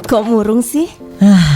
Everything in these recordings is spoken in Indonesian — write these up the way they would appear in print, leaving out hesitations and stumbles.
Kok murung sih?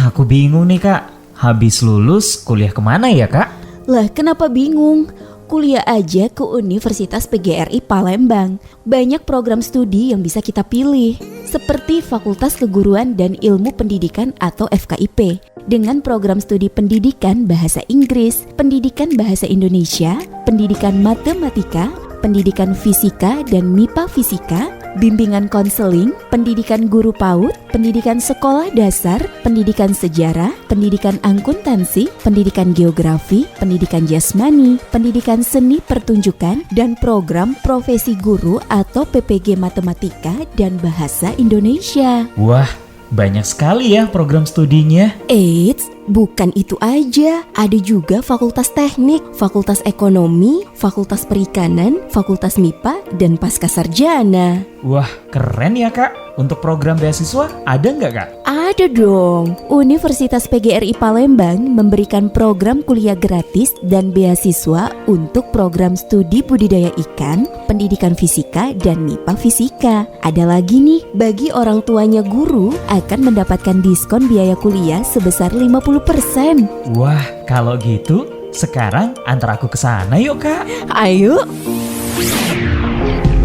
Aku bingung nih kak. Habis lulus kuliah kemana ya kak? Lah kenapa bingung? Kuliah aja ke Universitas PGRI Palembang. Banyak program studi yang bisa kita pilih, seperti Fakultas Keguruan dan Ilmu Pendidikan atau FKIP, dengan program studi pendidikan bahasa Inggris, pendidikan bahasa Indonesia, pendidikan matematika, pendidikan fisika dan MIPA fisika, bimbingan konseling, pendidikan guru PAUD, pendidikan sekolah dasar, pendidikan sejarah, pendidikan akuntansi, pendidikan geografi, pendidikan jasmani, pendidikan seni pertunjukan, dan program profesi guru atau PPG matematika dan bahasa Indonesia. Wah, banyak sekali ya program studinya. Eits, bukan itu aja. Ada juga fakultas teknik, fakultas ekonomi, fakultas perikanan, fakultas MIPA, dan pascasarjana. Wah, keren ya kak. Untuk program beasiswa ada nggak kak? Ada dong. Universitas PGRI Palembang memberikan program kuliah gratis dan beasiswa untuk program studi budidaya ikan, pendidikan fisika, dan MIPA fisika. Ada lagi nih, bagi orang tuanya guru akan mendapatkan diskon biaya kuliah sebesar 50%. Wah, kalau gitu sekarang antar aku ke sana yuk kak. Ayo.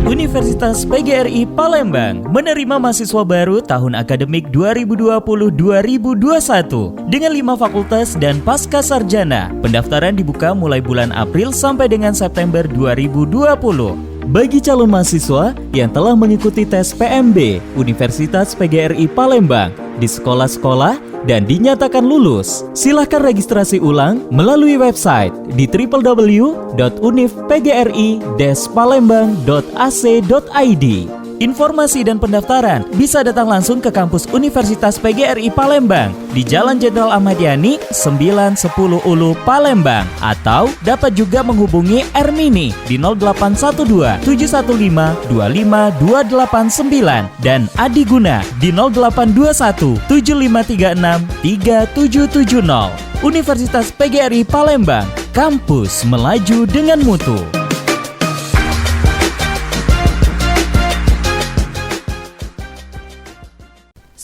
Universitas PGRI Palembang menerima mahasiswa baru tahun akademik 2020-2021 dengan 5 fakultas dan pascasarjana. Pendaftaran dibuka mulai bulan April sampai dengan September 2020. Bagi calon mahasiswa yang telah mengikuti tes PMB Universitas PGRI Palembang di sekolah-sekolah dan dinyatakan lulus, silakan registrasi ulang melalui website di www.univpgri-palembang.ac.id. Informasi dan pendaftaran bisa datang langsung ke kampus Universitas PGRI Palembang di Jalan Jenderal Ahmad Yani 910 Ulu Palembang, atau dapat juga menghubungi Ermini di 0812 715 25289 dan Adi Guna di 0821 7536 3770. Universitas PGRI Palembang, kampus melaju dengan mutu.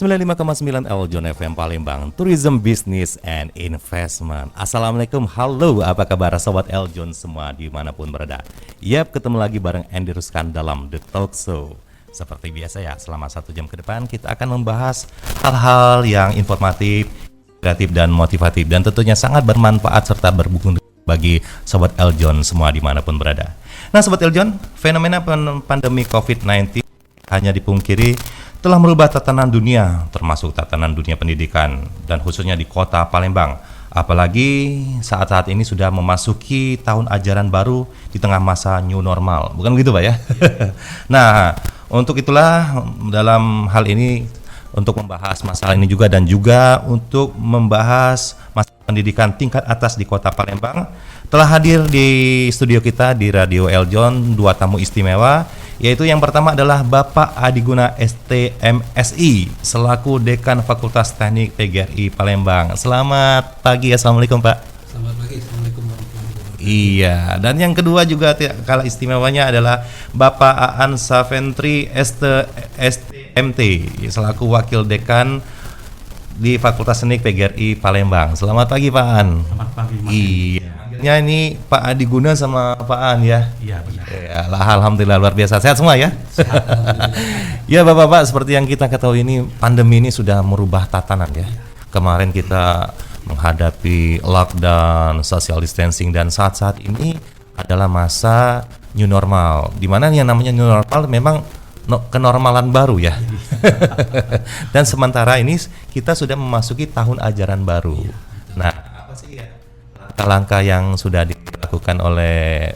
95,9 Eljon FM Palembang, Tourism Business and Investment. Assalamualaikum, halo, apa kabar Sobat Eljon semua dimanapun berada. Yap, ketemu lagi bareng Andy Ruskan dalam The Talk Show. Seperti biasa ya, selama 1 jam ke depan kita akan membahas hal-hal yang informatif, kreatif dan motivatif, dan tentunya sangat bermanfaat serta berguna bagi Sobat Eljon semua dimanapun berada. Nah Sobat Eljon, fenomena pandemi COVID-19 hanya dipungkiri telah merubah tatanan dunia, termasuk tatanan dunia pendidikan, dan khususnya di kota Palembang. Apalagi saat-saat ini sudah memasuki tahun ajaran baru di tengah masa new normal, bukan begitu Pak ya? Nah, untuk itulah dalam hal ini, untuk membahas masalah ini juga, dan juga untuk membahas masalah pendidikan tingkat atas di kota Palembang, telah hadir di studio kita di Radio Eljon 2 tamu istimewa, yaitu yang pertama adalah Bapak Adi Guna STMSI selaku Dekan Fakultas Teknik PGRI Palembang. Selamat pagi, assalamualaikum Pak. Selamat pagi, assalamualaikum warahmatullahi wabarakatuh. Iya, dan yang kedua juga kalah istimewanya adalah Bapak Aan Saventri STMT selaku Wakil Dekan di Fakultas Teknik PGRI Palembang. Selamat pagi Pak Aan. Selamat pagi Mas. Iya. Ya ini Pak Adi Guna sama Pak Aan ya. Iya benar. Ya, alhamdulillah luar biasa, sehat semua ya. Sehat, alhamdulillah. Ya Bapak-bapak, seperti yang kita ketahui ini pandemi ini sudah merubah tatanan ya. Kemarin kita menghadapi lockdown, social distancing, dan saat-saat ini adalah masa new normal. Di mana yang namanya new normal memang kenormalan baru ya. Dan sementara ini kita sudah memasuki tahun ajaran baru. Nah, apa sih ya langkah-langkah yang sudah dilakukan oleh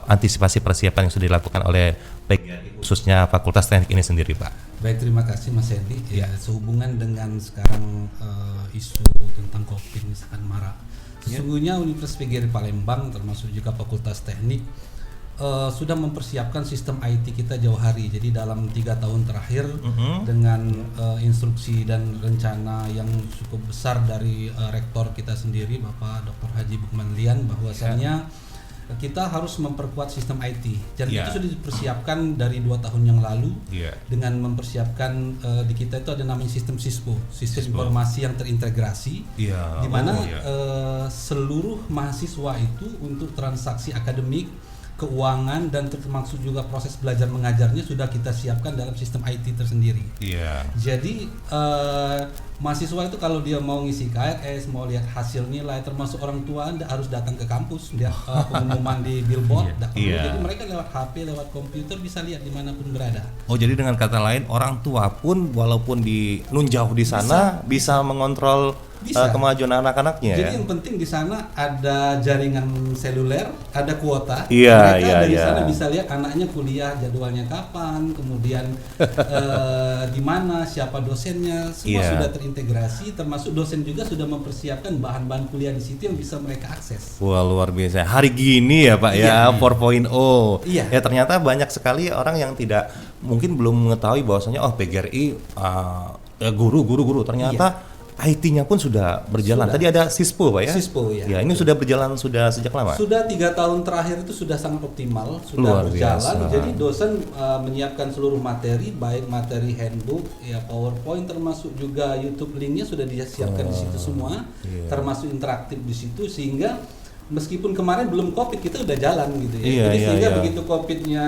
antisipasi persiapan yang sudah dilakukan oleh PGRI khususnya Fakultas Teknik ini sendiri Pak? Baik, terima kasih Mas Hendy. Ya, sehubungan dengan sekarang isu tentang COVID misalkan marak. Sesungguhnya Universitas PGRI Palembang termasuk juga Fakultas Teknik sudah mempersiapkan sistem IT kita jauh hari. Jadi dalam 3 tahun terakhir dengan instruksi dan rencana yang cukup besar dari rektor kita sendiri Bapak Dr. Haji Bukman Lian, bahwasannya kita harus memperkuat sistem IT. Dan Iya. itu sudah dipersiapkan dari 2 tahun yang lalu Iya. dengan mempersiapkan di kita itu ada namanya sistem SISPO, sistem informasi yang terintegrasi, Iya. di mana Oh, iya. seluruh mahasiswa itu untuk transaksi akademik, keuangan dan termasuk juga proses belajar mengajarnya sudah kita siapkan dalam sistem IT tersendiri. Iya. Jadi mahasiswa itu kalau dia mau ngisi KRS, mau lihat hasil nilai, termasuk orang tua Anda harus datang ke kampus, lihat pengumuman di billboard, tidak perlu. Iya. Jadi mereka lewat HP, lewat komputer bisa lihat dimanapun berada. Oh, jadi dengan kata lain orang tua pun walaupun nun jauh di sana bisa mengontrol Bisa. kemajuan anak-anaknya Jadi ya. yang penting di sana ada jaringan seluler, ada kuota. Iya, Mereka iya, dari iya. sana bisa lihat anaknya kuliah jadwalnya kapan, kemudian di mana, siapa dosennya, semua Iya. sudah terintegrasi. Termasuk dosen juga sudah mempersiapkan bahan-bahan kuliah di situ yang bisa mereka akses. Wah, luar biasa. Hari gini ya Pak ya, Iya. 4.0. Iya. Ya ternyata banyak sekali orang yang tidak mungkin belum mengetahui bahwasanya PGRI guru ternyata IT-nya pun sudah berjalan. Sudah. Tadi ada SISPO Pak ya? SISPO, ya. Ya, ini sudah berjalan sudah sejak lama. Sudah 3 tahun terakhir itu sudah sangat optimal, sudah Luar berjalan. biasa. Jadi dosen menyiapkan seluruh materi, baik materi handbook, ya PowerPoint, termasuk juga YouTube linknya sudah disiapkan di situ semua, Iya. termasuk interaktif di situ, sehingga meskipun kemarin belum COVID kita udah jalan gitu ya. Iya, Jadi iya, sehingga iya. begitu COVID-nya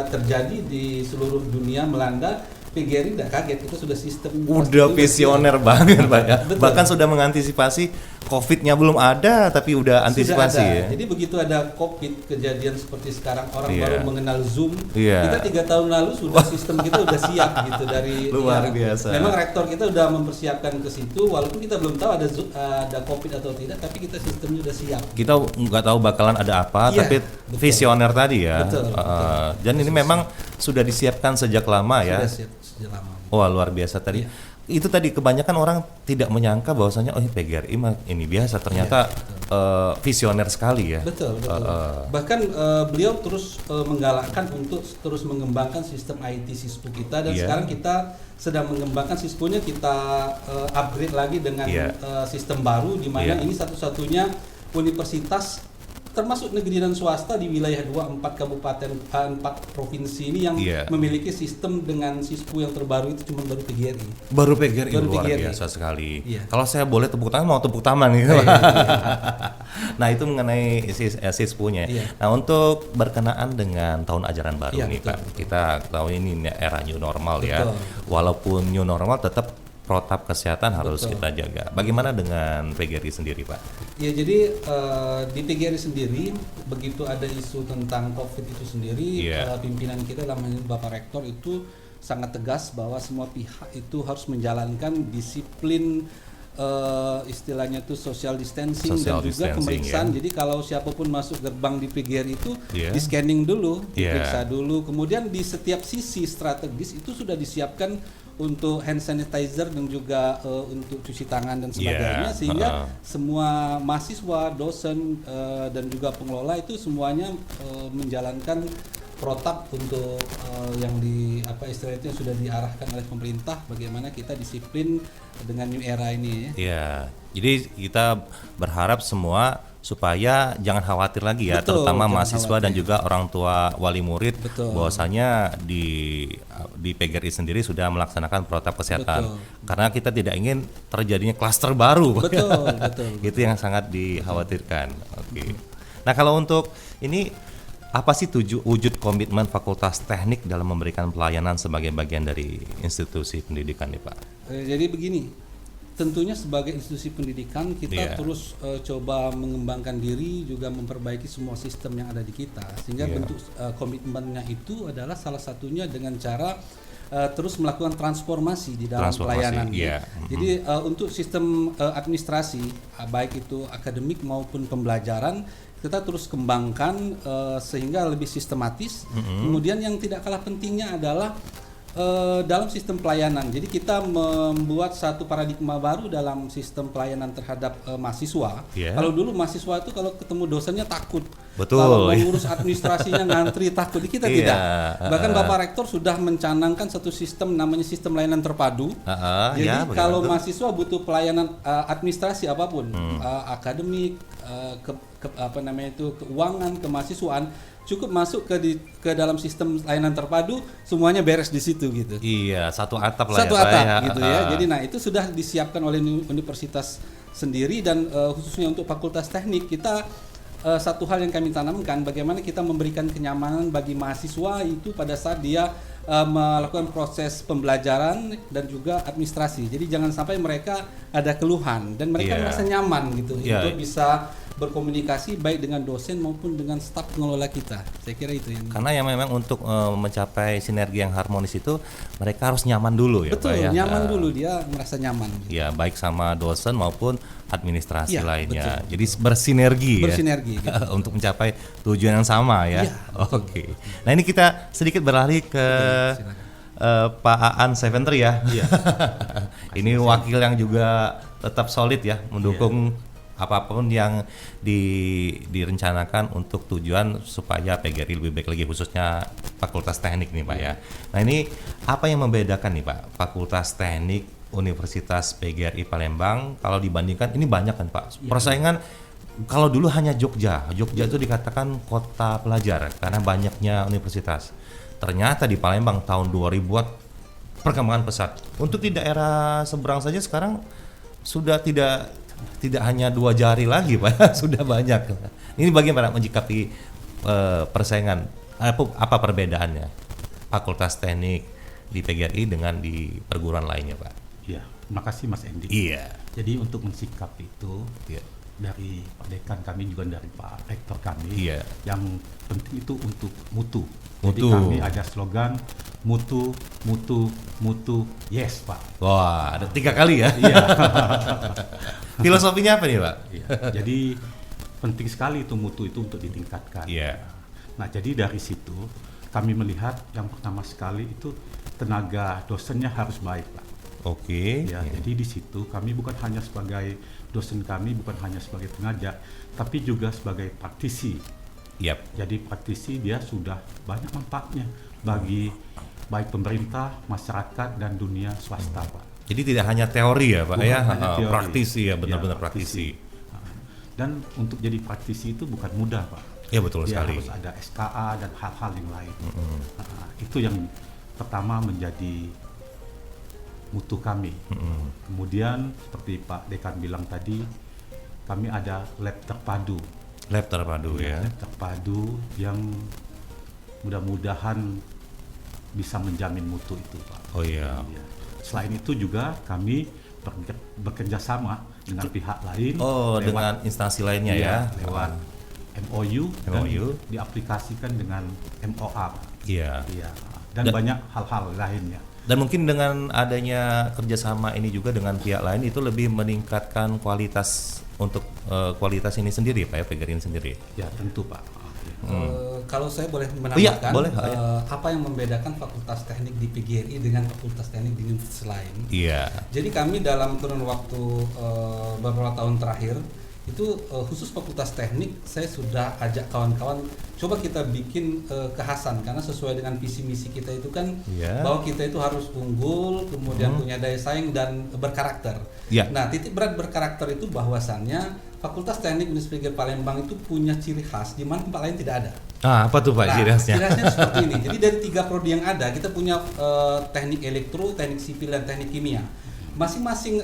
terjadi di seluruh dunia melanda, PGRI tidak kaget, kita sudah sistem. Udah visioner banget Pak ya. Betul. Bahkan sudah mengantisipasi COVID-nya belum ada tapi udah antisipasi Sudah ada. ya. Jadi begitu ada COVID, kejadian seperti sekarang orang Iya. baru mengenal Zoom. Iya. Kita 3 tahun lalu sudah sistem kita udah siap gitu dari Luar biasa. Memang rektor kita udah mempersiapkan ke situ, walaupun kita belum tahu ada COVID atau tidak, tapi kita sistemnya udah siap. Kita nggak tahu bakalan ada apa, Iya, tapi betul. visioner tadi ya. Betul, Dan ini memang sudah disiapkan sejak lama ya. Sudah siap sejak lama. Wah, luar biasa tadi. Iya. Itu tadi kebanyakan orang tidak menyangka bahwasanya PGRI mah ini biasa, ternyata visioner sekali ya. Betul. Bahkan beliau terus menggalakkan untuk terus mengembangkan sistem IT SISPO kita, dan Iya. sekarang kita sedang mengembangkan SISPO-nya, kita upgrade lagi dengan Iya. sistem baru, di mana Iya. ini satu-satunya universitas termasuk negeri dan swasta di wilayah 4 provinsi ini yang Iya. memiliki sistem dengan SISPO yang terbaru itu cuma baru PGRI. Baru PGRI Baru luar PGRI. biasa sekali. Iya. Kalau saya boleh tepuk tangan, mau tepuk tangan gitu. Iya. Nah, itu mengenai SISPO-nya. Iya. Nah, untuk berkenaan dengan tahun ajaran baru Iya, nih betul, Pak. Kita tahu ini era new normal ya. Betul. Walaupun new normal tetap protap kesehatan harus Betul. kita jaga. Bagaimana dengan PGRI sendiri Pak? Ya, jadi di PGRI sendiri begitu ada isu tentang COVID itu sendiri, Iya. pimpinan kita dalam hal ini Bapak Rektor itu sangat tegas bahwa semua pihak itu harus menjalankan disiplin istilahnya itu social distancing Social dan juga distancing, pemeriksaan. ya. Jadi kalau siapapun masuk gerbang di PGRI itu Iya. di scanning dulu, Iya. diperiksa dulu, kemudian di setiap sisi strategis itu sudah disiapkan untuk hand sanitizer dan juga untuk cuci tangan dan sebagainya, Iya, sehingga semua mahasiswa, dosen dan juga pengelola itu semuanya menjalankan protap untuk yang istilahnya sudah diarahkan oleh pemerintah, bagaimana kita disiplin dengan new era ini ya. Iya. Jadi kita berharap semua supaya jangan khawatir lagi ya, Betul, terutama jangan mahasiswa dan khawatir. juga orang tua wali murid, Betul. bahwasanya di PGRI sendiri sudah melaksanakan protap kesehatan. Betul. Karena kita tidak ingin terjadinya klaster baru. Betul. Itu yang sangat dikhawatirkan. Oke. Nah, kalau untuk ini apa sih wujud komitmen Fakultas Teknik dalam memberikan pelayanan sebagai bagian dari institusi pendidikan nih Pak? Jadi begini, tentunya sebagai institusi pendidikan kita Iya. terus coba mengembangkan diri, juga memperbaiki semua sistem yang ada di kita, sehingga Iya. bentuk komitmennya itu adalah salah satunya dengan cara terus melakukan transformasi di dalam pelayanan. Iya. Jadi untuk sistem administrasi, baik itu akademik maupun pembelajaran, kita terus kembangkan sehingga lebih sistematis. Kemudian yang tidak kalah pentingnya adalah dalam sistem pelayanan. Jadi kita membuat satu paradigma baru dalam sistem pelayanan terhadap mahasiswa. Yeah. Kalau dulu mahasiswa itu kalau ketemu dosennya takut. Betul. Kalau mengurus administrasinya ngantri takut. Kita Iya, tidak. Bahkan Bapak Rektor sudah mencanangkan satu sistem namanya sistem layanan terpadu. Jadi ya, bagaimana kalau tuh? mahasiswa butuh pelayanan administrasi apapun, akademik, keuangan, kemahasiswaan, cukup masuk ke dalam sistem layanan terpadu, semuanya beres di situ gitu. Iya, satu atap lah Satu ya, Pak, atap ya. gitu ya. Jadi nah itu sudah disiapkan oleh universitas sendiri dan khususnya untuk fakultas teknik kita satu hal yang kami tanamkan bagaimana kita memberikan kenyamanan bagi mahasiswa itu pada saat dia melakukan proses pembelajaran dan juga administrasi. Jadi jangan sampai mereka ada keluhan dan mereka Iya. merasa nyaman gitu Iya. untuk bisa berkomunikasi baik dengan dosen maupun dengan staf pengelola kita. Saya kira itu yang Karena yang memang untuk mencapai sinergi yang harmonis itu mereka harus nyaman dulu ya, betul Pak ya. nyaman dulu, dia merasa nyaman gitu. Ya, baik sama dosen maupun administrasi Iya, lainnya. betul. Jadi bersinergi, Bersinergi, ya. gitu. Untuk mencapai tujuan yang sama ya. Iya, Oke. Nah, ini kita sedikit beralih ke silakan. Pak Aan Seventry ya. Ini wakil yang juga tetap solid ya, mendukung apapun yang direncanakan untuk tujuan supaya PGRI lebih baik lagi, khususnya Fakultas Teknik nih Pak ya. Nah, ini apa yang membedakan nih Pak Fakultas Teknik Universitas PGRI Palembang kalau dibandingkan ini banyak kan Pak persaingan. Kalau dulu hanya Jogja itu dikatakan kota pelajar karena banyaknya universitas. Ternyata di Palembang tahun 2000-an perkembangan pesat. Untuk di daerah seberang saja sekarang sudah tidak hanya 2 jari lagi Pak, sudah banyak. Ini bagaimana menyikapi persaingan? Apa perbedaannya Fakultas Teknik di PGRI dengan di perguruan lainnya Pak? Iya, terima kasih Mas Endi. Iya. Jadi untuk mensikapi itu Iya. dari Pak Dekan kami juga dari Pak Rektor kami, Iya. yang penting itu untuk mutu. Jadi Mutu. kami ada slogan mutu, mutu, mutu, yes Pak. Wah, ada 3 kali ya. Iya. Filosofinya apa nih Pak? Iya. Jadi penting sekali itu mutu itu untuk ditingkatkan. Iya. Nah jadi dari situ kami melihat yang pertama sekali itu tenaga dosennya harus baik Pak. Oke. Ya, jadi di situ kami bukan hanya sebagai dosen kami, bukan hanya sebagai pengajar, tapi juga sebagai praktisi. Yap. Jadi praktisi dia sudah banyak manfaatnya bagi baik pemerintah, masyarakat, dan dunia swasta, Pak. Jadi tidak hanya teori ya Pak Bukan ya, hanya teori. praktisi ya, benar-benar Ya, praktisi. Dan untuk jadi praktisi itu bukan mudah, Pak. Ya betul Dia sekali. harus ada SKA dan hal-hal yang lain. Itu yang pertama menjadi mutu kami. Kemudian seperti Pak Dekan bilang tadi, kami ada lab terpadu. Lab terpadu ya. Lab terpadu yang mudah-mudahan bisa menjamin mutu itu, Pak. Oh iya. Iya. Selain itu juga kami bekerja sama dengan pihak lain. Oh, dengan instansi lainnya ya. Lewat MOU, MOU. dan diaplikasikan dengan MOA, Pak. Iya. Iya. Dan banyak hal-hal lainnya. Dan mungkin dengan adanya kerjasama ini juga dengan pihak lain itu lebih meningkatkan kualitas untuk kualitas ini sendiri Pak ya, PGRI ini sendiri. Ya tentu Pak. Kalau saya boleh Iya, menambahkan boleh, apa yang membedakan Fakultas Teknik di PGRI dengan Fakultas Teknik di universitas lain. Iya. Jadi kami dalam kurun waktu beberapa tahun terakhir itu khusus Fakultas Teknik saya sudah ajak kawan-kawan coba kita bikin kekhasan karena sesuai dengan visi misi kita itu kan Iya. bahwa kita itu harus unggul, kemudian punya daya saing dan berkarakter. Iya. Nah, titik berat berkarakter itu bahwasannya Fakultas Teknik Universitas PGRI Palembang itu punya ciri khas di mana tempat lain tidak ada. Ah, apa tuh Pak ciri khasnya? Ciri khasnya seperti ini. Jadi dari 3 prodi yang ada, kita punya teknik elektro, teknik sipil, dan teknik kimia. Masing-masing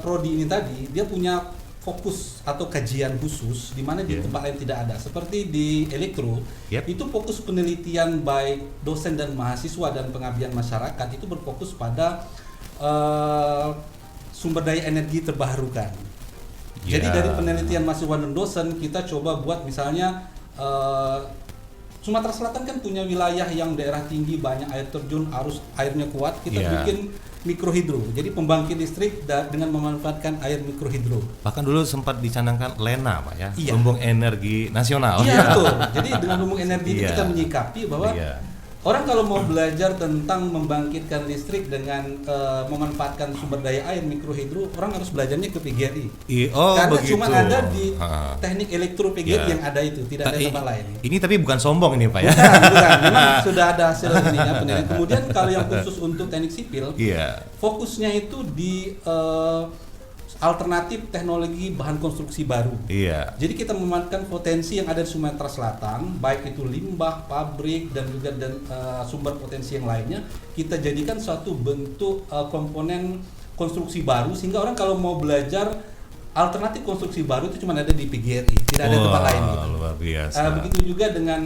prodi ini tadi dia punya fokus atau kajian khusus di mana di tempat lain tidak ada. Seperti di elektro, itu fokus penelitian baik dosen dan mahasiswa dan pengabdian masyarakat itu berfokus pada sumber daya energi terbarukan. Jadi dari penelitian mahasiswa dan dosen kita coba buat misalnya Sumatera Selatan kan punya wilayah yang daerah tinggi banyak air terjun, arus airnya kuat, kita bikin mikrohidro. Jadi pembangkit listrik dengan memanfaatkan air mikrohidro. Bahkan dulu sempat dicanangkan LENA Pak ya, Iya. lumbung energi nasional. Iya betul. Jadi dengan lumbung energi itu Iya. kita menyikapi bahwa Orang kalau mau belajar tentang membangkitkan listrik dengan memanfaatkan sumber daya air mikrohidro, orang harus belajarnya ke PGRI. Karena begitu. cuma ada di teknik elektro PGRI Ya. yang ada itu, tidak ada tempat lain. Ini tapi bukan sombong ini Pak ya. Bukan. Memang sudah ada hasil ininya penelitian. Kemudian kalau yang khusus untuk teknik sipil, Iya. fokusnya itu di alternatif teknologi bahan konstruksi baru. Iya. Jadi kita memanfaatkan potensi yang ada di Sumatera Selatan, baik itu limbah, pabrik, dan juga sumber potensi yang lainnya, kita jadikan suatu bentuk komponen konstruksi baru, sehingga orang kalau mau belajar alternatif konstruksi baru itu cuma ada di PGRI, tidak ada tempat lain. Gitu. Luar biasa. Begitu juga dengan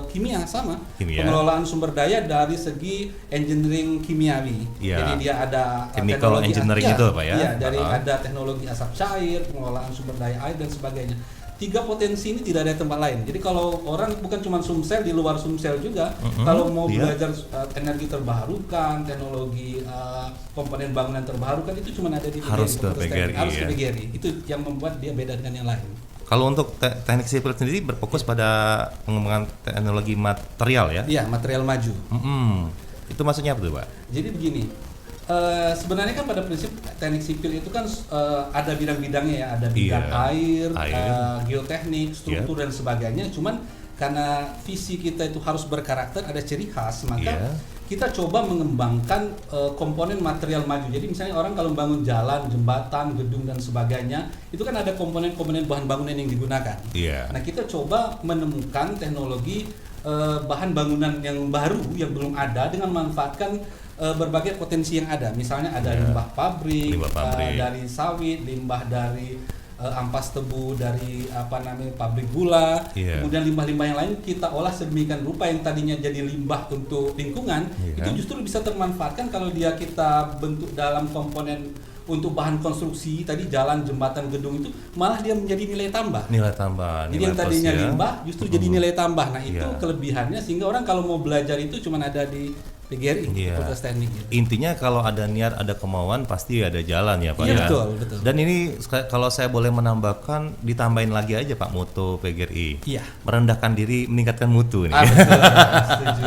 kimia sama, Kimia. pengelolaan sumber daya dari segi engineering kimiawi. Iya. Jadi dia ada Chemical teknologi- engineering iya, itu Pak ya? Iya, dari ada teknologi asap cair, pengelolaan sumber daya air dan sebagainya. 3 potensi ini tidak ada tempat lain. Jadi kalau orang bukan cuma Sumsel, di luar Sumsel juga, kalau mau iya. belajar energi terbarukan, teknologi komponen bangunan terbarukan, itu cuma ada di Harus ke Fakultas PGRI, Teknik. Harus ke ya. PGRI. Itu yang membuat dia beda dengan yang lain. Kalau untuk teknik sipil sendiri berfokus pada pengembangan teknologi material ya? Iya, material maju. Itu maksudnya apa tuh Pak? Jadi begini, sebenarnya kan pada prinsip teknik sipil itu kan ada bidang-bidangnya ya, ada bidang Iya. air, geoteknik, struktur dan sebagainya. Cuman karena visi kita itu harus berkarakter, ada ciri khas, maka Iya. kita coba mengembangkan komponen material maju. Jadi misalnya orang kalau membangun jalan, jembatan, gedung dan sebagainya, itu kan ada komponen-komponen bahan bangunan yang digunakan. Iya. Nah, kita coba menemukan teknologi bahan bangunan yang baru yang belum ada dengan memanfaatkan berbagai potensi yang ada. Misalnya ada limbah pabrik, dari sawit, limbah dari ampas tebu, dari pabrik gula, kemudian limbah-limbah yang lain kita olah sedemikian rupa yang tadinya jadi limbah untuk lingkungan, itu justru bisa termanfaatkan kalau dia kita bentuk dalam komponen untuk bahan konstruksi tadi, jalan, jembatan, gedung, itu malah dia menjadi nilai tambah. Nilai tambah. Jadi yang tadinya limbah justru jadi nilai tambah. Nah, itu kelebihannya, sehingga orang kalau mau belajar itu cuma ada di PGRI, Fakultas Teknik. Gitu. Intinya kalau ada niat, ada kemauan, pasti ada jalan ya Pak Iya, ya. betul. Dan ini kalau saya boleh menambahkan, ditambahin lagi aja Pak moto PGRI. Iya. Merendahkan diri, meningkatkan mutu nih. Betul, setuju.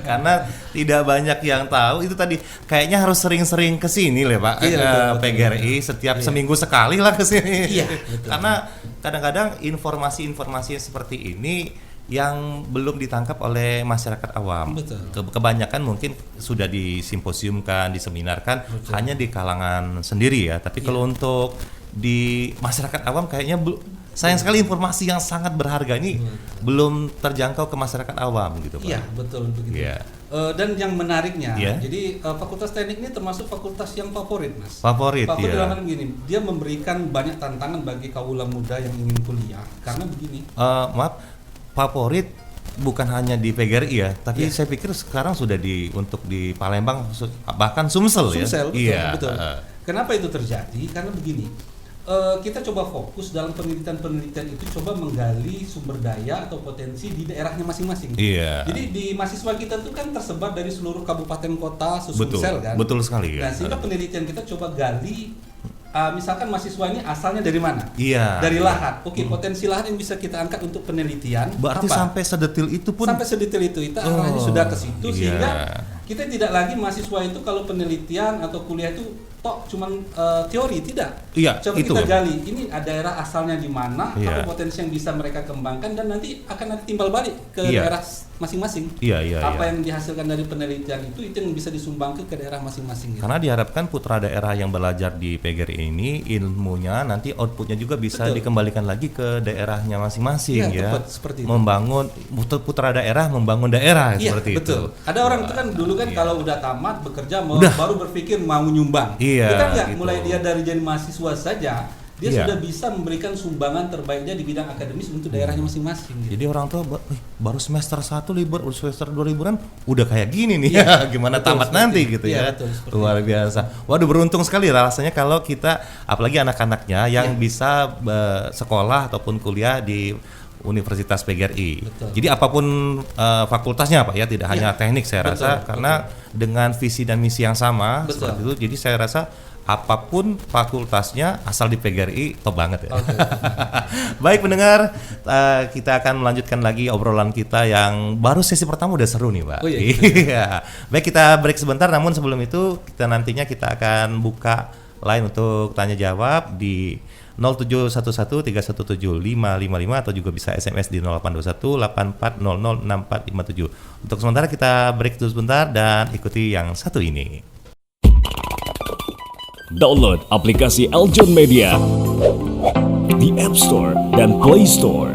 Karena tidak banyak yang tahu, itu tadi kayaknya harus sering-sering ke sini lah Pak. Iya, betul, PGRI setiap seminggu sekali lah ke sini. Iya, betul. Karena kadang-kadang informasi-informasi seperti ini yang belum ditangkap oleh masyarakat awam. Betul. Kebanyakan mungkin sudah disimposiumkan, diseminarkan hanya di kalangan sendiri ya. Tapi kalau untuk di masyarakat awam kayaknya sayang sekali informasi yang sangat berharga ini belum terjangkau ke masyarakat awam gitu Pak. Iya, betul begitu. Iya. Dan yang menariknya, Iya. jadi Fakultas Teknik ini termasuk fakultas yang favorit, Mas. Favorit, Favorit iya. dalam arti begini, dia memberikan banyak tantangan bagi kaula muda yang ingin kuliah. Karena begini, Maaf, favorit bukan hanya di PGRI ya, tapi Iya. saya pikir sekarang sudah untuk di Palembang, bahkan Sumsel ya. Sumsel, betul, Iya. betul. Kenapa itu terjadi? Karena begini, kita coba fokus dalam penelitian itu, coba menggali sumber daya atau potensi di daerahnya masing-masing. Iya. Jadi di mahasiswa kita itu kan tersebar dari seluruh kabupaten kota Betul, Sumsel kan. betul sekali ya. Nah, sehingga penelitian kita coba gali, misalkan mahasiswa ini asalnya dari mana? Iya. Dari lahat. Oke, potensi lahat yang bisa kita angkat untuk penelitian. Berarti apa? sampai sedetil itu pun. Sampai sedetail itu, kita arahnya sudah ke situ, iya. sehingga kita tidak lagi mahasiswa itu kalau penelitian atau kuliah itu cuman teori, tidak. Iya, Coba itu. kita gali, ini daerah asalnya di mana, Iya. apa potensi yang bisa mereka kembangkan, dan nanti akan ada timbal balik ke Iya. daerah masing-masing. Iya. Apa yang dihasilkan dari penelitian itu yang bisa disumbangkan ke daerah masing-masing. Gitu. Karena diharapkan putra daerah yang belajar di PGRI ini ilmunya nanti outputnya juga bisa Betul. dikembalikan lagi ke daerahnya masing-masing Iya, ya. tepat, seperti itu. Membangun putra daerah membangun daerah Iya, seperti betul. itu. Ada orang itu kan dulu kan kalau udah tamat bekerja baru berpikir mau nyumbang. Iya, Kita enggak, gitu. mulai dia dari jadi mahasiswa saja, dia Iya. sudah bisa memberikan sumbangan terbaiknya di bidang akademis untuk daerahnya masing-masing. Gitu. Jadi orang tua baru semester 1 libur, semester 2 liburan udah kayak gini nih ya. Gimana betul, tamat seperti nanti itu. gitu Iya, ya. betul, seperti Luar biasa. Waduh, beruntung sekali rasanya kalau kita apalagi anak-anaknya yang bisa sekolah ataupun kuliah di Universitas PGRI. Betul. Jadi apapun fakultasnya Pak ya, tidak hanya teknik saya Betul, rasa, karena dengan visi dan misi yang sama Betul. seperti itu. Jadi saya rasa apapun fakultasnya asal di PGRI top banget ya. Baik pendengar, kita akan melanjutkan lagi obrolan kita yang baru sesi pertama udah seru nih Pak. Oh, iya. Iya. Baik, kita break sebentar, namun sebelum itu kita akan buka line untuk tanya jawab di 0711317555 atau juga bisa SMS di 082184006457. Untuk sementara kita break dulu sebentar dan ikuti yang satu ini. Download aplikasi Eljon Media di App Store dan Play Store.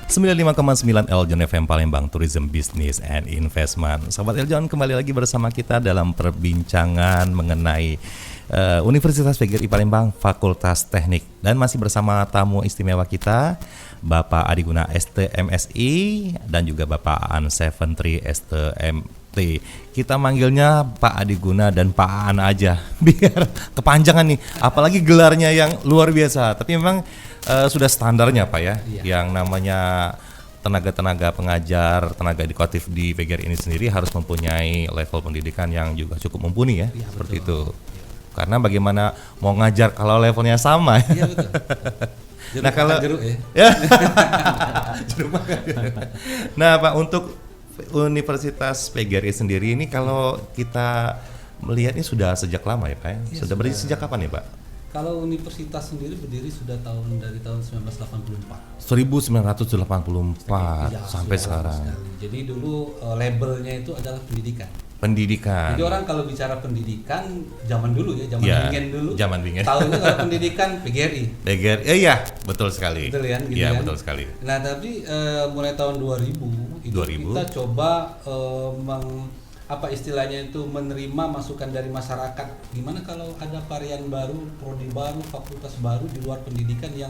Sembilan 95,9 Eljon FM Palembang, Tourism Business and Investment. Sahabat Eljon, kembali lagi bersama kita dalam perbincangan mengenai Universitas PGRI Palembang Fakultas Teknik, dan masih bersama tamu istimewa kita Bapak Adi Guna STMSI dan juga Bapak Aan Seventri STMT. Kita manggilnya Pak Adi Guna dan Pak Aan aja biar kepanjangan nih, apalagi gelarnya yang luar biasa. Tapi memang sudah standarnya Pak ya, yang namanya tenaga-tenaga pengajar, tenaga edukatif di PGRI ini sendiri harus mempunyai level pendidikan yang juga cukup mumpuni ya, seperti itu. Karena bagaimana mau ngajar kalau levelnya sama? Iya betul. Nah kalau jeruk ya. Jeruk makan. Nah Pak, untuk Universitas PGRI sendiri ini kalau kita melihat ini sudah sejak lama ya Pak ya? Sudah berdiri sejak kapan ya Pak? Kalau universitas sendiri berdiri sudah dari tahun 1984. 1984 Ya, sampai sudah lama sekarang. sekali. Jadi dulu labelnya itu adalah pendidikan. Pendidikan. Jadi orang kalau bicara pendidikan zaman dulu ya, zaman Ya, Bingen dulu. zaman Bingen. Tahunya kalau pendidikan PGRI. PGRI, iya betul sekali. Betul kan? Gitu Iya kan? betul sekali. Nah tapi mulai tahun 2000 itu 2000. kita coba istilahnya itu menerima masukan dari masyarakat. Gimana kalau ada varian baru, prodi baru, fakultas baru di luar pendidikan yang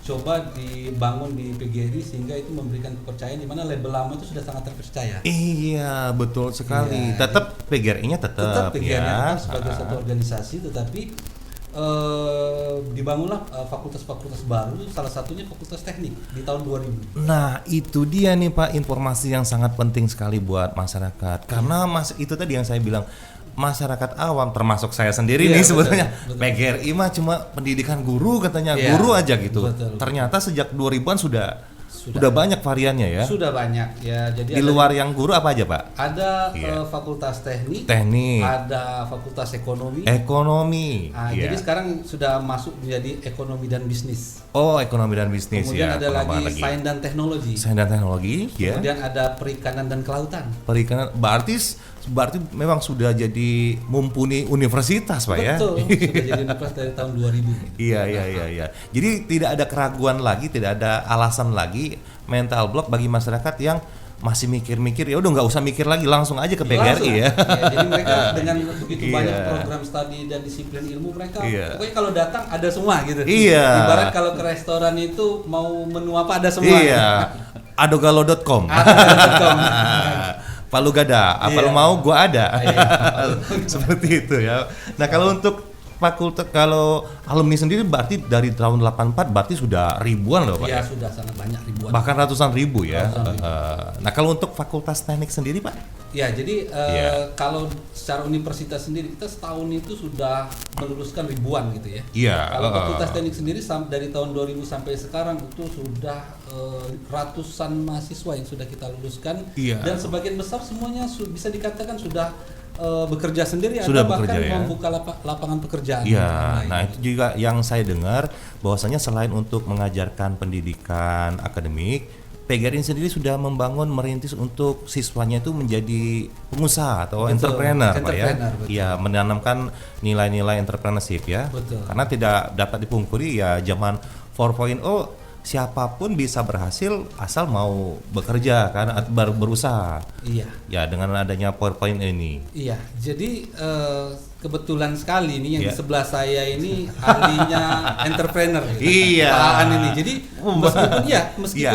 coba dibangun di PGRI sehingga itu memberikan kepercayaan di mana label lama itu sudah sangat terpercaya. Iya betul sekali. Iya, Tetap PGRI-nya tetap PGRI ya. tetap sebagai satu organisasi, tetapi dibangunlah fakultas-fakultas baru, salah satunya fakultas teknik di tahun 2000. Nah itu dia nih Pak, informasi yang sangat penting sekali buat masyarakat. Karena itu tadi yang saya bilang, masyarakat awam termasuk saya sendiri nih Iya, sebenarnya betul. PGRI mah cuma pendidikan guru katanya, Iya, guru aja gitu. betul. Ternyata sejak 2000-an sudah banyak variannya ya. Sudah banyak ya. Jadi Di luar yang guru apa aja Pak? ada Iya. fakultas teknik, Teknik, ada fakultas ekonomi. ekonomi. Iya. Jadi sekarang sudah masuk menjadi ekonomi dan bisnis. Oh, ekonomi dan bisnis Kemudian ya. ada lagi pengembangan sains dan teknologi. Sains dan teknologi ya. Kemudian ada perikanan dan kelautan. Perikanan berarti memang sudah jadi mumpuni universitas Pak ya. Betul, sudah jadi universitas dari tahun 2000. Iya. Jadi tidak ada keraguan lagi, tidak ada alasan lagi mental block bagi masyarakat yang masih mikir-mikir, ya udah nggak usah mikir lagi, langsung aja ke PGRI Langsung. ya. Jadi mereka dengan begitu Iya. banyak program studi dan disiplin ilmu mereka, Iya. pokoknya kalau datang ada semua gitu. Iya. Ibarat kalau ke restoran itu mau menu apa ada semua. Iya. Adogalo.com. Adogalo.com. Palu Gada, apa Iya. lu mau gua ada. Iya. Seperti itu ya. Nah, kalau untuk fakultas, kalau alumni sendiri berarti dari tahun 84 berarti sudah ribuan loh Pak Iya, ya. sudah sangat banyak ribuan. Bahkan ratusan ribu ya. Ratusan ribu. Nah, kalau untuk fakultas teknik sendiri Pak? Ya, jadi Iya. kalau secara universitas sendiri kita setahun itu sudah meluluskan ribuan gitu ya. Iya. Kalau fakultas teknik sendiri dari tahun 2000 sampai sekarang itu sudah ratusan mahasiswa yang sudah kita luluskan. Iya. Dan sebagian besar semuanya bisa dikatakan sudah bekerja sendiri Sudah atau bahkan bekerja, ya. membuka lapangan pekerjaan. Iya, Lain. nah itu juga yang saya dengar bahwasanya selain untuk mengajarkan pendidikan akademik, PGRI sendiri sudah merintis untuk siswanya itu menjadi pengusaha atau Betul, entrepreneur, Pak ya. entrepreneur, betul. Iya, menanamkan nilai-nilai entrepreneurship ya. Betul. Karena tidak dapat dipungkiri ya, zaman 4.0 siapapun bisa berhasil asal mau bekerja kan, berusaha. Iya. Ya, dengan adanya PowerPoint ini. Iya, jadi kebetulan sekali nih yang Iya. di sebelah saya ini ahlinya entrepreneur. Iya. Pak Aan ini. Jadi meskipun Iya,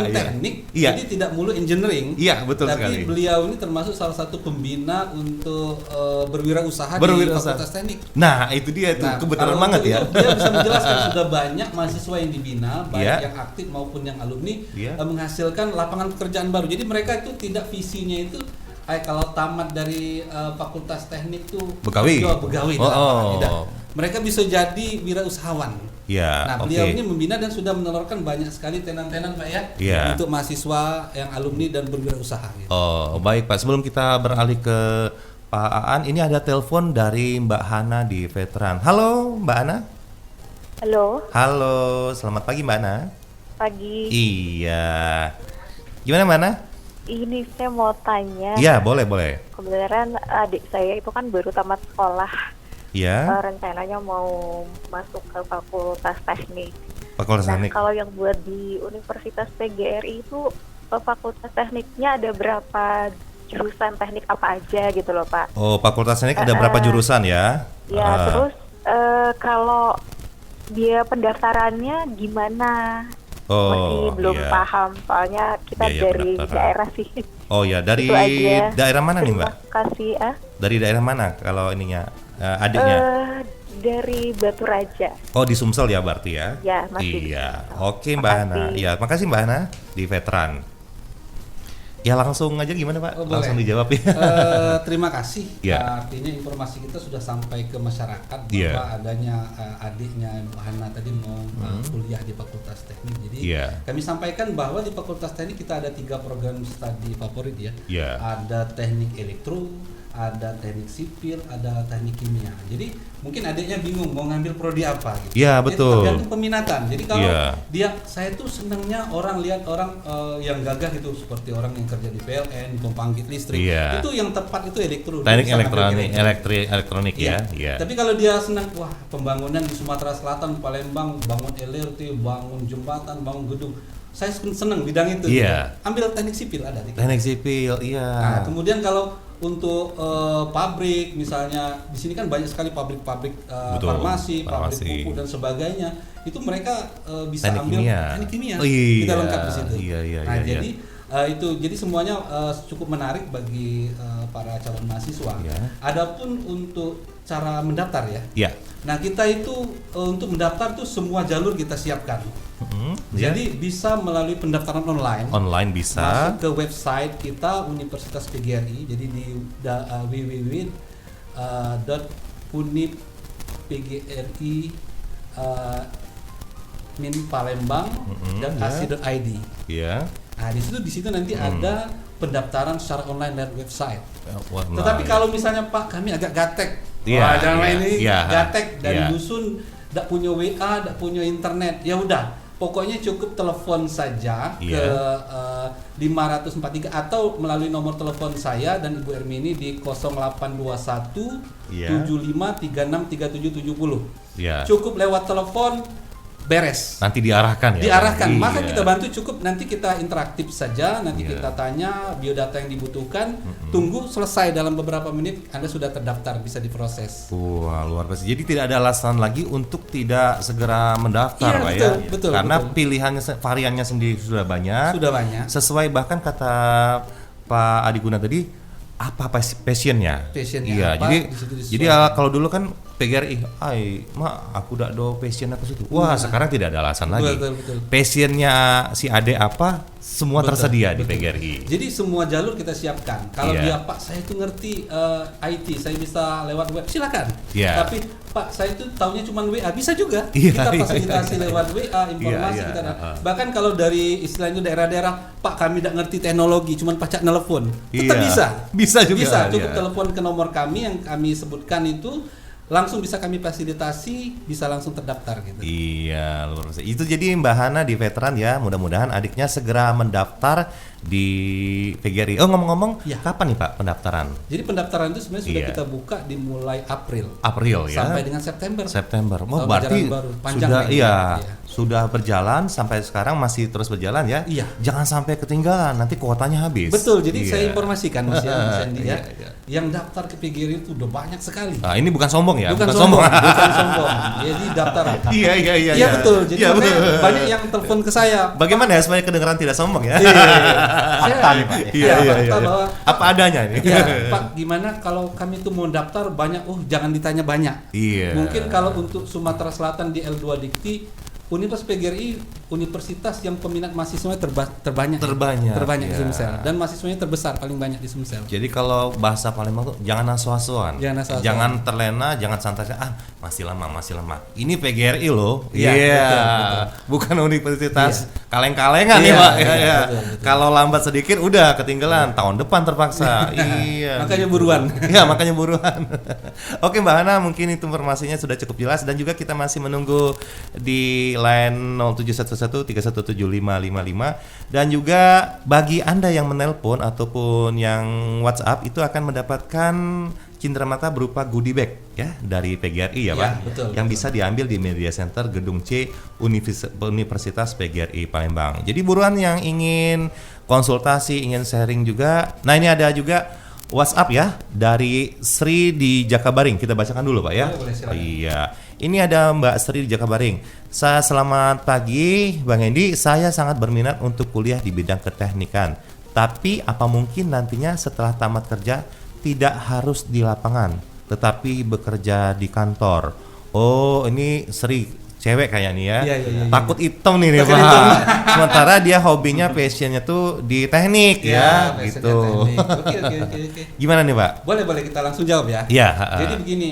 iya. teknik, Iya. jadi tidak mulu engineering. Iya, betul tapi sekali. beliau ini termasuk salah satu pembina untuk berwirausaha di Berwirausaha. Fakultas Teknik. Nah, itu dia tuh kebetulan kalau banget untuk ya. itu, dia bisa menjelaskan sudah banyak mahasiswa yang dibina, baik Iya. yang aktif maupun yang alumni, Iya. menghasilkan lapangan pekerjaan baru. Jadi mereka itu tidak visinya itu kalau tamat dari fakultas teknik tuh Begawi. Begawi Oh, dalam oh. tidak. Mereka bisa jadi wirausahawan. Ya, Nah, oke. beliau ini membina dan sudah menelurkan banyak sekali tenan-tenan Pak ya, Iya. untuk mahasiswa yang alumni dan berwirausaha. Gitu. Oh, baik Pak. Sebelum kita beralih ke Pak Aan, ini ada telepon dari Mbak Hana di Veteran. Halo, Mbak Hana. Halo, Halo, selamat pagi Mbak Hana. pagi. Iya. Gimana Mbak Hana? Ini saya mau tanya. Iya, boleh, boleh. Kebenaran adik saya itu kan baru tamat sekolah. Iya, Rencananya mau masuk ke fakultas teknik. Fakultas Nah, Teknik. kalau yang buat di Universitas PGRI itu fakultas tekniknya ada berapa jurusan teknik apa aja gitu loh Pak? Oh, Fakultas Teknik ada berapa jurusan ya? Ya, Ah. terus kalau dia pendaftarannya gimana? Oh, Masih belum iya. paham, soalnya kita Biaya dari pendaftaran. daerah sih. Oh ya, dari Itu aja. daerah mana nih Terima Mbak? kasih. Dari daerah mana kalau ininya adiknya? Dari Batu Raja. Oh, di Sumsel ya berarti ya? Ya, masih di Iya. Sumsel. Oke Mbak Hana. Makasih. Ya, makasih Mbak Hana di Veteran. Ya langsung aja gimana Pak? Oh, Langsung boleh. dijawab ya. Terima kasih. Ya. Artinya informasi kita sudah sampai ke masyarakat bahwa Ya. adanya adiknya Bu Hana tadi mau kuliah di Fakultas Teknik. Jadi Ya. kami sampaikan bahwa di Fakultas Teknik kita ada 3 program studi favorit ya. Ya. Ada teknik elektro, ada teknik sipil, ada teknik kimia. Jadi mungkin adiknya bingung mau ngambil prodi apa gitu. Ya, Jadi betul. tergantung peminatan. Jadi kalau Ya. saya tuh senangnya lihat orang yang gagah gitu, seperti orang yang kerja di PLN, pembangkit listrik. Iya. Itu yang tepat itu elektro. Teknik Dia bisa ngambil elektronik, elektronik Iya. ya. Iya. Tapi kalau dia senang, wah pembangunan di Sumatera Selatan, Palembang, bangun LRT, bangun jembatan, bangun gedung. Saya senang bidang itu. Iya. Gitu. Ambil teknik sipil ada di Teknik sipil, iya. Nah, kemudian kalau untuk pabrik misalnya di sini kan banyak sekali pabrik-pabrik Betul, farmasi, pabrik farmasi. pupuk dan sebagainya. Itu mereka bisa Teknik ambil kimia. teknik kimia. Oh, iya. Kita lengkap di situ. Iya, iya, nah, iya, jadi jadi semuanya cukup menarik bagi para calon mahasiswa. Iya. Adapun untuk cara mendaftar ya. Iya. Nah, kita itu untuk mendaftar tuh semua jalur kita siapkan. Iya. Jadi bisa melalui pendaftaran online. Online bisa. Masuk ke website kita Universitas PGRI, jadi di www.unipgri-palembang.ac.id. Iya. Nah, di situ nanti ada pendaftaran secara online lewat website. Wah, Tetapi nah, kalau misalnya Pak kami agak gatek, Iya, wah jangan iya, ini iya, gatek dari iya. dusun, tidak punya WA, tidak punya internet, ya udah, pokoknya cukup telepon saja Iya. ke 543 atau melalui nomor telepon saya dan Ibu Ermini di 0821 Iya. 75363770. Iya. Cukup lewat telepon beres. Nanti diarahkan ya. Diarahkan, maka Iya. kita bantu cukup nanti kita interaktif saja, nanti Iya. kita tanya biodata yang dibutuhkan, tunggu selesai dalam beberapa menit Anda sudah terdaftar, bisa diproses. Wah, luar biasa. Jadi tidak ada alasan lagi untuk tidak segera mendaftar, Iya, Pak betul, ya. betul, Karena betul. pilihannya variannya sendiri sudah banyak. Sudah banyak. Sesuai bahkan kata Pak Adi Guna tadi, apa passionnya? Passionnya Iya, apa, jadi di situ disesuaikan. jadi kalau dulu kan PGRI, aku dak do passion aku situ. Wah, sekarang tidak ada alasan lagi. Betul. Passionnya si Ade apa? Semua Betul, tersedia di betul. PGRI. Jadi semua jalur kita siapkan. Kalau Iya. dia Pak saya itu ngerti IT, saya bisa lewat web, silakan. Iya. Tapi Pak saya itu taunya cuma WA, bisa juga. Iya, Kita iya, fasilitasi iya. lewat WA, informasi Iya, kita. iya. Bahkan kalau dari istilahnya daerah-daerah, Pak kami tidak ngerti teknologi, cuma pacak nelpon, tetap Iya. bisa. Bisa juga, Bisa, cukup iya. telepon ke nomor kami yang kami sebutkan itu, langsung bisa kami fasilitasi, bisa langsung terdaftar gitu. Iya, luar biasa. Itu jadi Mbak Hana di Veteran ya. Mudah-mudahan adiknya segera mendaftar di PGRI. Oh, ngomong-ngomong, Ya. kapan nih Pak pendaftaran? Jadi pendaftaran itu sebenarnya sudah Iya. kita buka dimulai April April ya. sampai dengan September. September. Oh, Tahun berarti ajaran baru. Panjang sudah lagi. iya, Iya. sudah berjalan sampai sekarang masih terus berjalan ya. Iya. Jangan sampai ketinggalan, nanti kuotanya habis. Betul, jadi Iya. saya informasikan Mas Sandy ya, Iya, iya. yang daftar ke PGRI itu udah banyak sekali. Ah, ini bukan sombong ya, bukan sombong. Jadi daftar. Iya, iya, iya. Iya betul. Jadi Iya, makanya betul. banyak yang telepon ke saya. Bagaimana ya supaya kedengaran tidak sombong ya? Iya. Fakta nih, Pak. Iya, iya, fakta iya. bahwa Apa adanya ini? ya, Pak, gimana kalau kami tuh mau daftar banyak? Jangan ditanya banyak. Iya. Mungkin kalau untuk Sumatera Selatan di L2 Dikti Universitas PGRI universitas yang peminat mahasiswanya terbanyak Terbanyak, di ya. Sumsel, dan mahasiswanya terbesar paling banyak di Sumsel. Jadi kalau bahasa Palembang tuh jangan asuh-asuhan. Jangan asuh-asuhan. Jangan terlena, jangan santai. Masih lama. Ini PGRI loh. Iya, betul. Bukan universitas kaleng-kalengan nih, Iya, Pak. iya, Iya. betul. Kalau lambat sedikit udah ketinggalan. Tahun depan terpaksa. Iya. Makanya buruan. Iya, makanya buruan. Oke, Mbak Hana, mungkin itu informasinya sudah cukup jelas, dan juga kita masih menunggu di line 071131717555, dan juga bagi Anda yang menelpon ataupun yang WhatsApp itu akan mendapatkan cindramata berupa goodie bag ya dari PGRI ya, Ya, Pak. betul, Yang betul. bisa diambil di Media Center Gedung C Universitas PGRI Palembang. Jadi buruan yang ingin konsultasi, ingin sharing juga. Nah, ini ada juga WhatsApp ya dari Sri di Jakabaring. Kita bacakan dulu, Pak ya. Boleh, silakan. Iya. Ini ada Mbak Sri di Jakabaring. Selamat pagi, Bang Hendy. Saya sangat berminat untuk kuliah di bidang keteknikan. Tapi apa mungkin nantinya setelah tamat kerja tidak harus di lapangan, tetapi bekerja di kantor? Oh, ini Sri, cewek kayak nih ya. Iya. Takut hitam nih Takut Pak. hitam. Sementara dia hobinya, passionnya tuh di teknik ya, biasanya gitu. teknik. Oke. Gimana nih, Pak? Boleh kita langsung jawab ya. Iya. Jadi begini,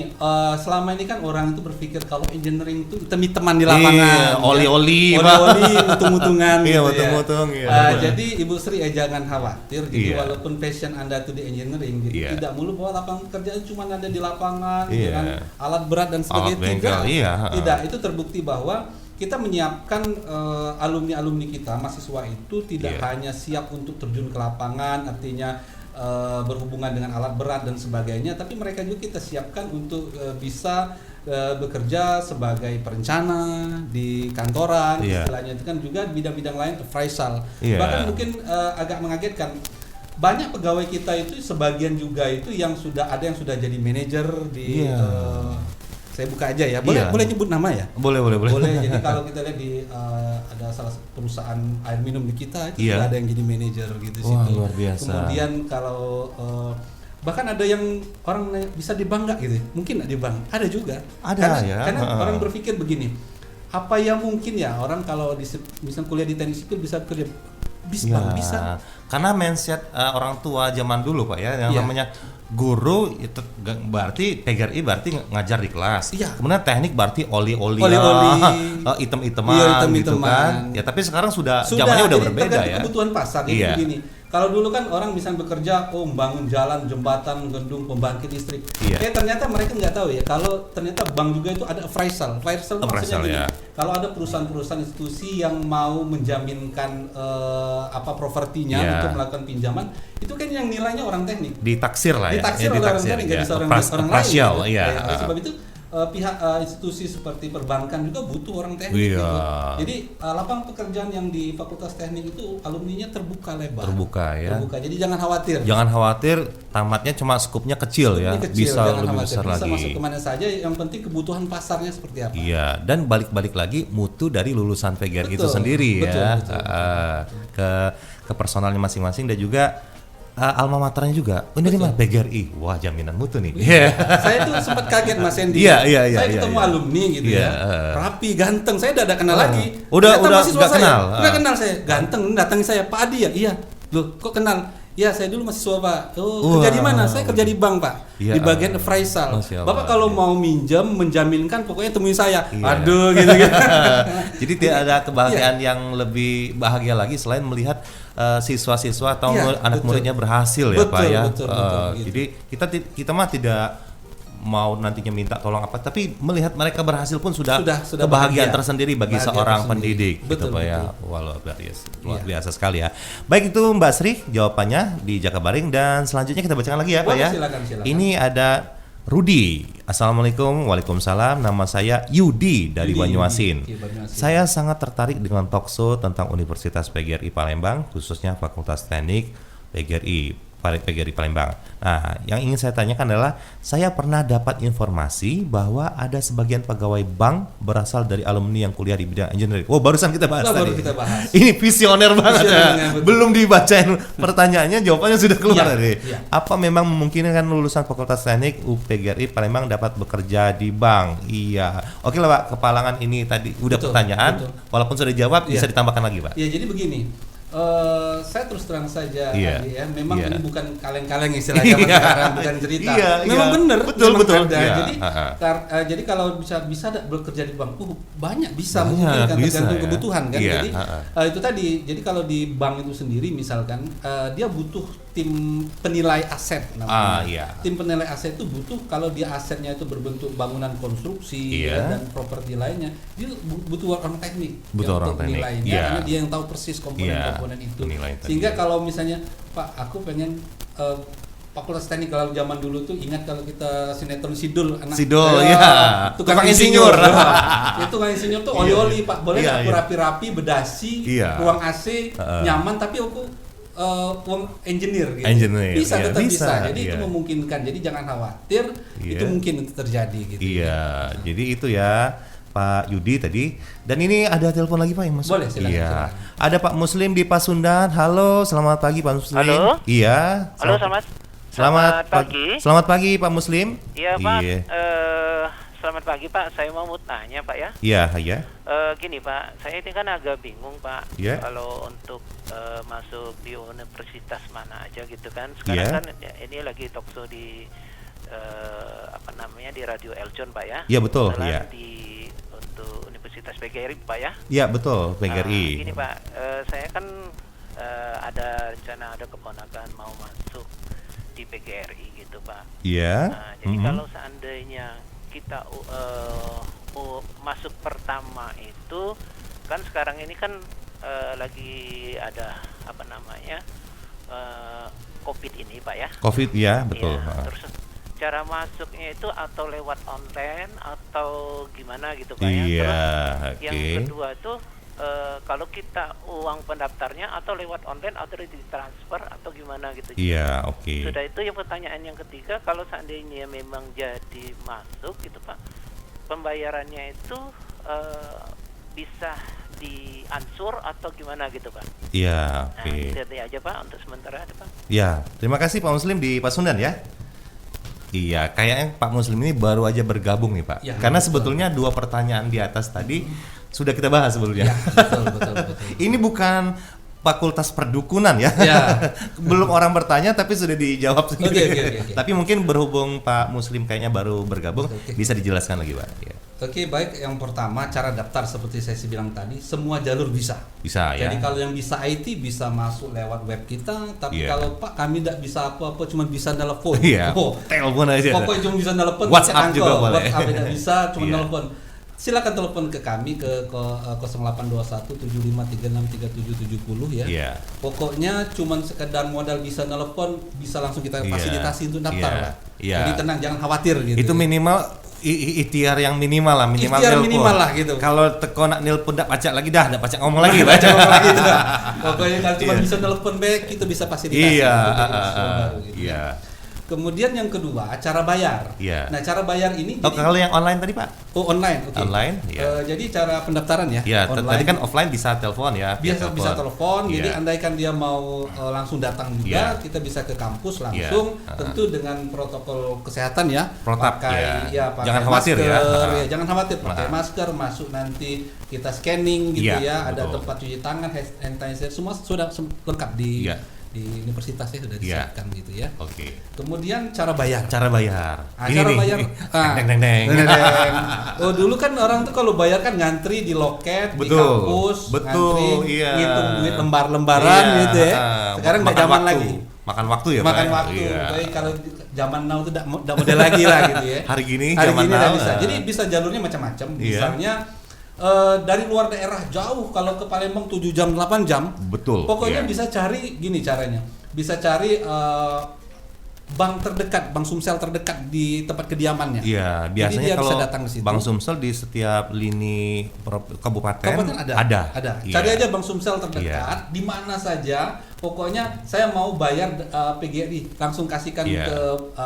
selama ini kan orang itu berpikir kalau engineering itu hitam-hitaman di lapangan, Iya, oli-oli, oli-oli, utung-utungan. Iya, gitu ya. utung-utung, iya. Jadi Ibu Sri jangan khawatir. Jadi Iya. walaupun passion Anda itu di engineering, gitu, Iya. tidak mulu bahwa lapangan pekerjaan cuma ada di lapangan, Iya. dengan alat berat dan sebagainya. Alat bengkel, iya. Tidak. Itu terbukti bahwa kita menyiapkan alumni-alumni kita, mahasiswa itu tidak Iya. hanya siap untuk terjun ke lapangan, artinya berhubungan dengan alat berat dan sebagainya, tapi mereka juga kita siapkan untuk bisa bekerja sebagai perencana di kantoran, Iya. istilahnya itu kan juga bidang-bidang lain, appraisal. Iya. Bahkan mungkin agak mengagetkan, banyak pegawai kita itu sebagian juga itu yang sudah ada yang sudah jadi manajer di Iya. saya buka aja ya, Iya. boleh nyebut nama ya? Boleh. Jadi kalau kita lihat di ada salah satu perusahaan air minum di kita itu Iya. sudah ada yang jadi manajer gitu Wah, situ. luar biasa. Kemudian kalau bahkan ada yang orang nanya, bisa di bank nggak gitu? Mungkin nggak di bank? Ada juga. Ada, karena, ya. Karena Heeh. orang berpikir begini, apa yang mungkin ya orang kalau misalnya kuliah di teknik sipil bisa kerja? Ya, Bisa. karena mindset orang tua zaman dulu, Pak ya, yang Iya. namanya guru itu berarti PGRI berarti ngajar di kelas. Iya. Kemudian teknik berarti oli-oli, Oli-oli. item-iteman, Iya, gitu item-iteman. kan. Ya tapi sekarang zamannya udah jadi berbeda tergantung ya. kebutuhan pasar. Jadi Iya. begini, kalau dulu kan orang bisa bekerja, membangun jalan, jembatan, gedung, pembangkit listrik. Iya. Ternyata mereka nggak tahu ya, kalau ternyata bank juga itu ada appraisal. Appraisal itu maksudnya Appraisal, gini, ya. kalau ada perusahaan-perusahaan institusi yang mau menjaminkan propertinya Iya. untuk melakukan pinjaman, itu kan yang nilainya orang teknik. Ditaksir lah ya. Ditaksir oleh orang teknik, nggak bisa orang lain. Appraisal, gitu. iya. Ya, oleh sebab itu pihak institusi seperti perbankan juga butuh orang teknik. Iya. Gitu. Jadi lapangan pekerjaan yang di Fakultas Teknik itu alumninya terbuka lebar. Terbuka ya. Terbuka. Jadi jangan khawatir. Jangan khawatir, tamatnya cuma skupnya kecil ya. Ini kecil, Bisa jangan lebih khawatir. besar Bisa lagi. masuk kemana saja. Yang penting kebutuhan pasarnya seperti apa. Iya, dan balik-balik lagi mutu dari lulusan PGRI itu Betul, sendiri ya, betul. ke personalnya masing-masing, dan juga alma maternya juga. Oh, ini mah PGRI, wah jaminan mutu nih. Iya. Saya tuh sempat kaget Mas Hendy. Iya. Saya ketemu alumni gitu Iya, ya. Rapi, ganteng. Saya udah kenal lagi. Udah Ternyata mahasiswa nggak saya. kenal. Udah kenal saya. Ganteng, datangi saya, Pak Adi ya? Iya. Loh, kok kenal? Ya, saya dulu mahasiswa, Pak. Oh, kerja di mana? Saya kerja di bank, Pak. Iya. Di bagian appraisal. Masya Allah, Bapak kalau iya. mau minjam, menjaminkan, pokoknya temui saya. Iya. Aduh, gitu-gitu. Jadi tidak ada kebahagiaan yang lebih bahagia lagi selain melihat siswa-siswa atau Iya, anak betul. muridnya berhasil ya, Betul, Pak ya. betul, gitu. Jadi kita mah tidak mau nantinya minta tolong apa, tapi melihat mereka berhasil pun sudah kebahagiaan bahagia. tersendiri bagi Bahagia seorang tersendiri. pendidik, gitu Betul, Pak ya. betul. Wah, luar Iya. biasa sekali ya. Baik, itu Mbak Sri jawabannya di Jakabaring, dan selanjutnya kita bacakan lagi ya, Pak Boleh, ya. silakan. Ini ada Rudi. Assalamualaikum, waalaikumsalam. Nama saya Yudi dari Yudi, Banyuasin. Yudi, Banyuasin. Saya sangat tertarik dengan talkshow tentang Universitas PGRI Palembang, khususnya Fakultas Teknik PGRI. PGRI Palembang. Nah, yang ingin saya tanyakan adalah saya pernah dapat informasi bahwa ada sebagian pegawai bank berasal dari alumni yang kuliah di bidang engineering. Oh, barusan kita bahas tadi. Baru kita bahas. Ini visioner banget ya. Betul. Belum dibacain pertanyaannya, jawabannya sudah keluar Iya, tadi. iya. Apa memang memungkinkan lulusan Fakultas Teknik UPGRI Palembang dapat bekerja di bank? Iya. Oke lah Pak, kepalangan ini tadi udah Betul, pertanyaan. betul. Walaupun sudah dijawab, Iya. bisa ditambahkan lagi Pak. Ya, jadi begini. Saya terus terang saja, Iya. Adi, ya. Memang Iya. ini bukan kaleng-kaleng istilah zaman Iya. sekarang, bukan cerita. Iya, Memang iya. benar, Betul, memang betul. ada. Iya. Jadi kalau bisa bekerja di bank, banyak bisa Banyak, memungkinkan bisa, tergantung ya. kebutuhan kan. Iya, Jadi itu tadi. Jadi kalau di bank itu sendiri misalkan dia butuh tim penilai aset namanya. Iya. Tim penilai aset itu butuh kalau dia asetnya itu berbentuk bangunan konstruksi Iya. ya, dan properti lainnya, dia butuh orang teknik Butuh yang orang untuk teknik. menilainya, Iya. karena dia yang tahu persis komponen-komponen itu. penilaian tadi. Sehingga kalau misalnya Pak, aku pengen Fakultas Teknik kalau zaman dulu tuh ingat kalau kita sinetron Sidul Sidul, Ya, ya. tukang Tukang insinyur. insinyur. Itu tukang insinyur tuh oli-oli Pak, boleh Iya, aku iya. rapi-rapi, bedasi, Iya. ruang AC, nyaman, tapi aku uang engineer gitu. Engineer, Bisa, iya, tetap bisa, bisa. Jadi iya. itu memungkinkan. Jadi jangan khawatir, Iya. itu mungkin itu terjadi gitu. Iya, jadi itu ya Pak Yudi tadi. Dan ini ada telepon lagi Pak yang masuk. Boleh, silakan, Iya. silakan. Ada Pak Muslim di Pasundan. Halo, selamat pagi Pak Muslim. Halo. Iya. Halo, selamat pagi. Selamat pagi Pak Muslim. Iya Pak, selamat pagi Pak. Saya mau tanya Pak ya. Iya, iya. Gini Pak, saya ini kan agak bingung Pak. Iya. Kalau untuk masuk di universitas mana aja gitu kan. Sekarang Iya. kan ya, ini lagi talkshow di di Radio Eljon Pak ya. Iya, betul, Kebetulan iya. untuk Universitas PGRI Pak ya. Iya, betul, PGRI. Gini Pak, saya kan ada rencana, ada keponakan mau masuk di PGRI gitu Pak. Iya. Nah, jadi kalau seandainya kita masuk pertama itu kan sekarang ini kan lagi ada COVID ini Pak ya. COVID ya, betul. Ya, terus cara masuknya itu atau lewat online atau gimana gitu Pak ya. Iya, Terus yang oke. kedua tuh kalau kita uang pendaftarnya atau lewat online atau ditransfer atau gimana gitu. Iya, oke. Sudah itu yang pertanyaan yang ketiga, kalau seandainya memang jadi masuk gitu Pak, pembayarannya itu bisa diansur atau gimana gitu Pak? Iya, Nah, oke. itu aja Pak untuk sementara ada Pak. Ya, terima kasih Pak Muslim di Pasundan ya. Iya, kayaknya Pak Muslim ini baru aja bergabung nih Pak. Ya, Karena betul. sebetulnya dua pertanyaan di atas tadi sudah kita bahas sebelumnya. Ya, betul. Ini bukan fakultas perdukunan ya. Ya. Belum orang bertanya tapi sudah dijawab sendiri. Oke. Tapi mungkin berhubung Pak Muslim kayaknya baru bergabung, Oke. bisa dijelaskan lagi Pak. Ya. Oke, baik. Yang pertama, cara daftar seperti saya bilang tadi, semua jalur bisa. Bisa ya. Jadi kalau yang bisa IT bisa masuk lewat web kita, tapi Iya. kalau Pak kami tidak bisa apa-apa, cuma bisa telepon. Iya. Oh, Telepon aja. pokoknya cuma bisa telepon. WhatsApp cek juga angkau. boleh. WhatsApp tidak bisa, cuma Iya. telepon. Silakan telepon ke kami ke 0821 7536 3770 ya. Iya. Pokoknya cuma sekedar modal bisa telepon, bisa langsung kita Iya. fasilitasi untuk daftar Iya. Pak. Iya. Jadi tenang, jangan khawatir gitu. Itu minimal ikhtiar yang minimal lah, minimal Ikhtiar nelpon. minimal lah gitu. Kalau teko nak nelpon dak pacak lagi dah, dak pacak ngomong lagi Baca baca. lagi itu dah. Pokoknya kalau cuma Iya. bisa telepon back, kita bisa fasilitasi. Iya, untuk mahasiswa baru gitu. iya. Kemudian yang kedua, cara bayar. Iya. Nah, cara bayar ini Oh, kalau yang online tadi Pak? online, oke. Online, iya. Jadi cara pendaftaran ya. Ya, online. tadi kan offline bisa telepon ya. via bisa telepon. Jadi Iya. andaikan dia mau langsung datang juga, Iya. kita bisa ke kampus langsung. Iya. Tentu dengan protokol kesehatan ya. Protap, pakai ya. pakai Jangan khawatir ya. masker, jangan khawatir, pakai Nah. masker, masuk nanti kita scanning gitu Iya, ya. Ada betul. tempat cuci tangan, hand sanitizer, semua sudah lengkap di Iya. di universitasnya sudah Iya. disiapkan gitu ya. Oke. Kemudian cara bayar. Cara bayar. Ah, cara bayar. Deng deng deng. Deng. Oh, dulu kan orang tuh kalau bayar kan ngantri di loket, di Betul. kampus, Betul, ngantri, iya. ngitung duit lembar-lembaran Iya, gitu ya. Sekarang nggak makan zaman waktu. lagi. Makan waktu ya, Makan Pak? waktu. Iya. Tapi kalau zaman now itu tidak model lagi lah gitu ya. Hari gini Hari zaman gini udah now, bisa. nah. Jadi bisa jalurnya macam-macam. Iya. Misalnya dari luar daerah jauh, kalau ke Palembang 7 jam 8 jam. Betul. Pokoknya iya. bisa cari gini caranya. Bisa cari bank terdekat, bank Sumsel terdekat di tempat kediamannya. Iya, Jadi biasanya dia bisa kalau datang ke situ. Bank Sumsel di setiap lini kabupaten ada. Iya. Cari aja Bank Sumsel terdekat di mana saja. Pokoknya saya mau bayar PGRI, langsung kasihkan ke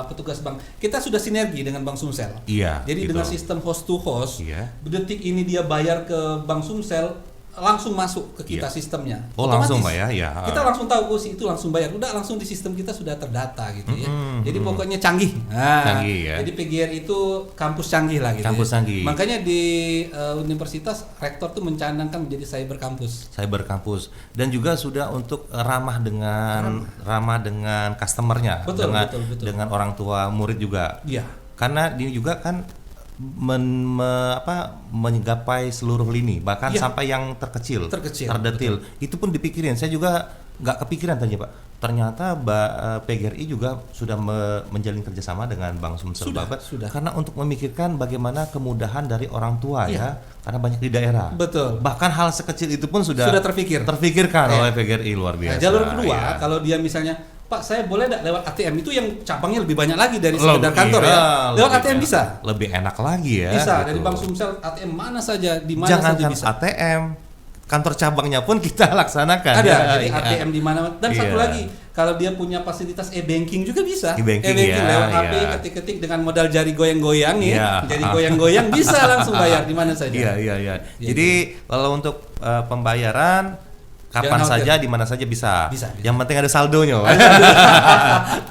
petugas bank. Kita sudah sinergi dengan Bank Sumsel. Iya. Jadi gitu. dengan sistem host to host, Iya. detik ini dia bayar ke Bank Sumsel, langsung masuk ke kita sistemnya. Oh, Otomatis. langsung Pak ya? Ya. Kita langsung tahu si itu langsung bayar. Udah langsung di sistem kita sudah terdata gitu ya. Jadi pokoknya canggih. Canggih ya. Jadi PGRI itu kampus canggih lah gitu. Kampus canggih. Makanya di universitas rektor tuh mencanangkan menjadi cyber kampus. Cyber kampus dan juga sudah untuk ramah dengan customernya, Betul. dengan orang tua murid juga. Iya. Karena ini juga kan menggapai seluruh lini, bahkan sampai yang terdetil. Itu pun dipikirin. Saya juga nggak kepikiran tadi Pak. Ternyata PGRI juga sudah menjalin kerjasama dengan Bank Sumsel Babat karena untuk memikirkan bagaimana kemudahan dari orang tua ya, karena banyak di daerah. Betul. Bahkan hal sekecil itu pun sudah terpikirkan oleh PGRI, luar biasa. Nah, jalur kedua, kalau dia misalnya Pak, saya boleh nggak lewat ATM, itu yang cabangnya lebih banyak lagi dari sekedar kantor ya. Lewat ATM bisa. Lebih enak lagi ya. Bisa, gitu. dari Bank Sumsel ATM mana saja, di mana saja bisa. ATM, kantor cabangnya pun kita laksanakan. Ada, ya, jadi ATM di mana. Dan satu lagi, kalau dia punya fasilitas e-banking juga bisa. E-banking lewat HP, ketik-ketik dengan modal jari goyang-goyang ya. Jari goyang-goyang bisa langsung bayar di mana saja. Iya. Jadi kalau untuk pembayaran kapan saja, di mana saja bisa. Yang penting ada saldonya.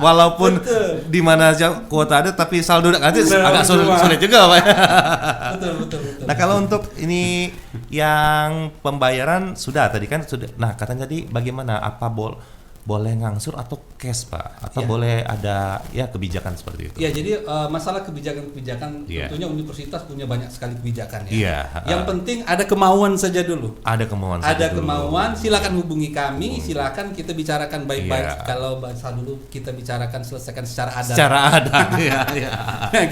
Walaupun di mana aja kuota ada, tapi saldo nanti agak sulit juga, Pak. Betul. Nah, kalau untuk ini yang pembayaran sudah tadi kan sudah. Nah, katanya tadi bagaimana? Apa boleh ngangsur atau cash, Pak? Atau boleh ada kebijakan seperti itu? Ya, jadi masalah kebijakan tentunya universitas punya banyak sekali kebijakan ya. Iya. Yang penting ada kemauan saja dulu. Ada kemauan. Silakan hubungi kami, silakan kita bicarakan baik-baik. Kalau bahasa dulu kita bicarakan selesaikan secara adat. Iya.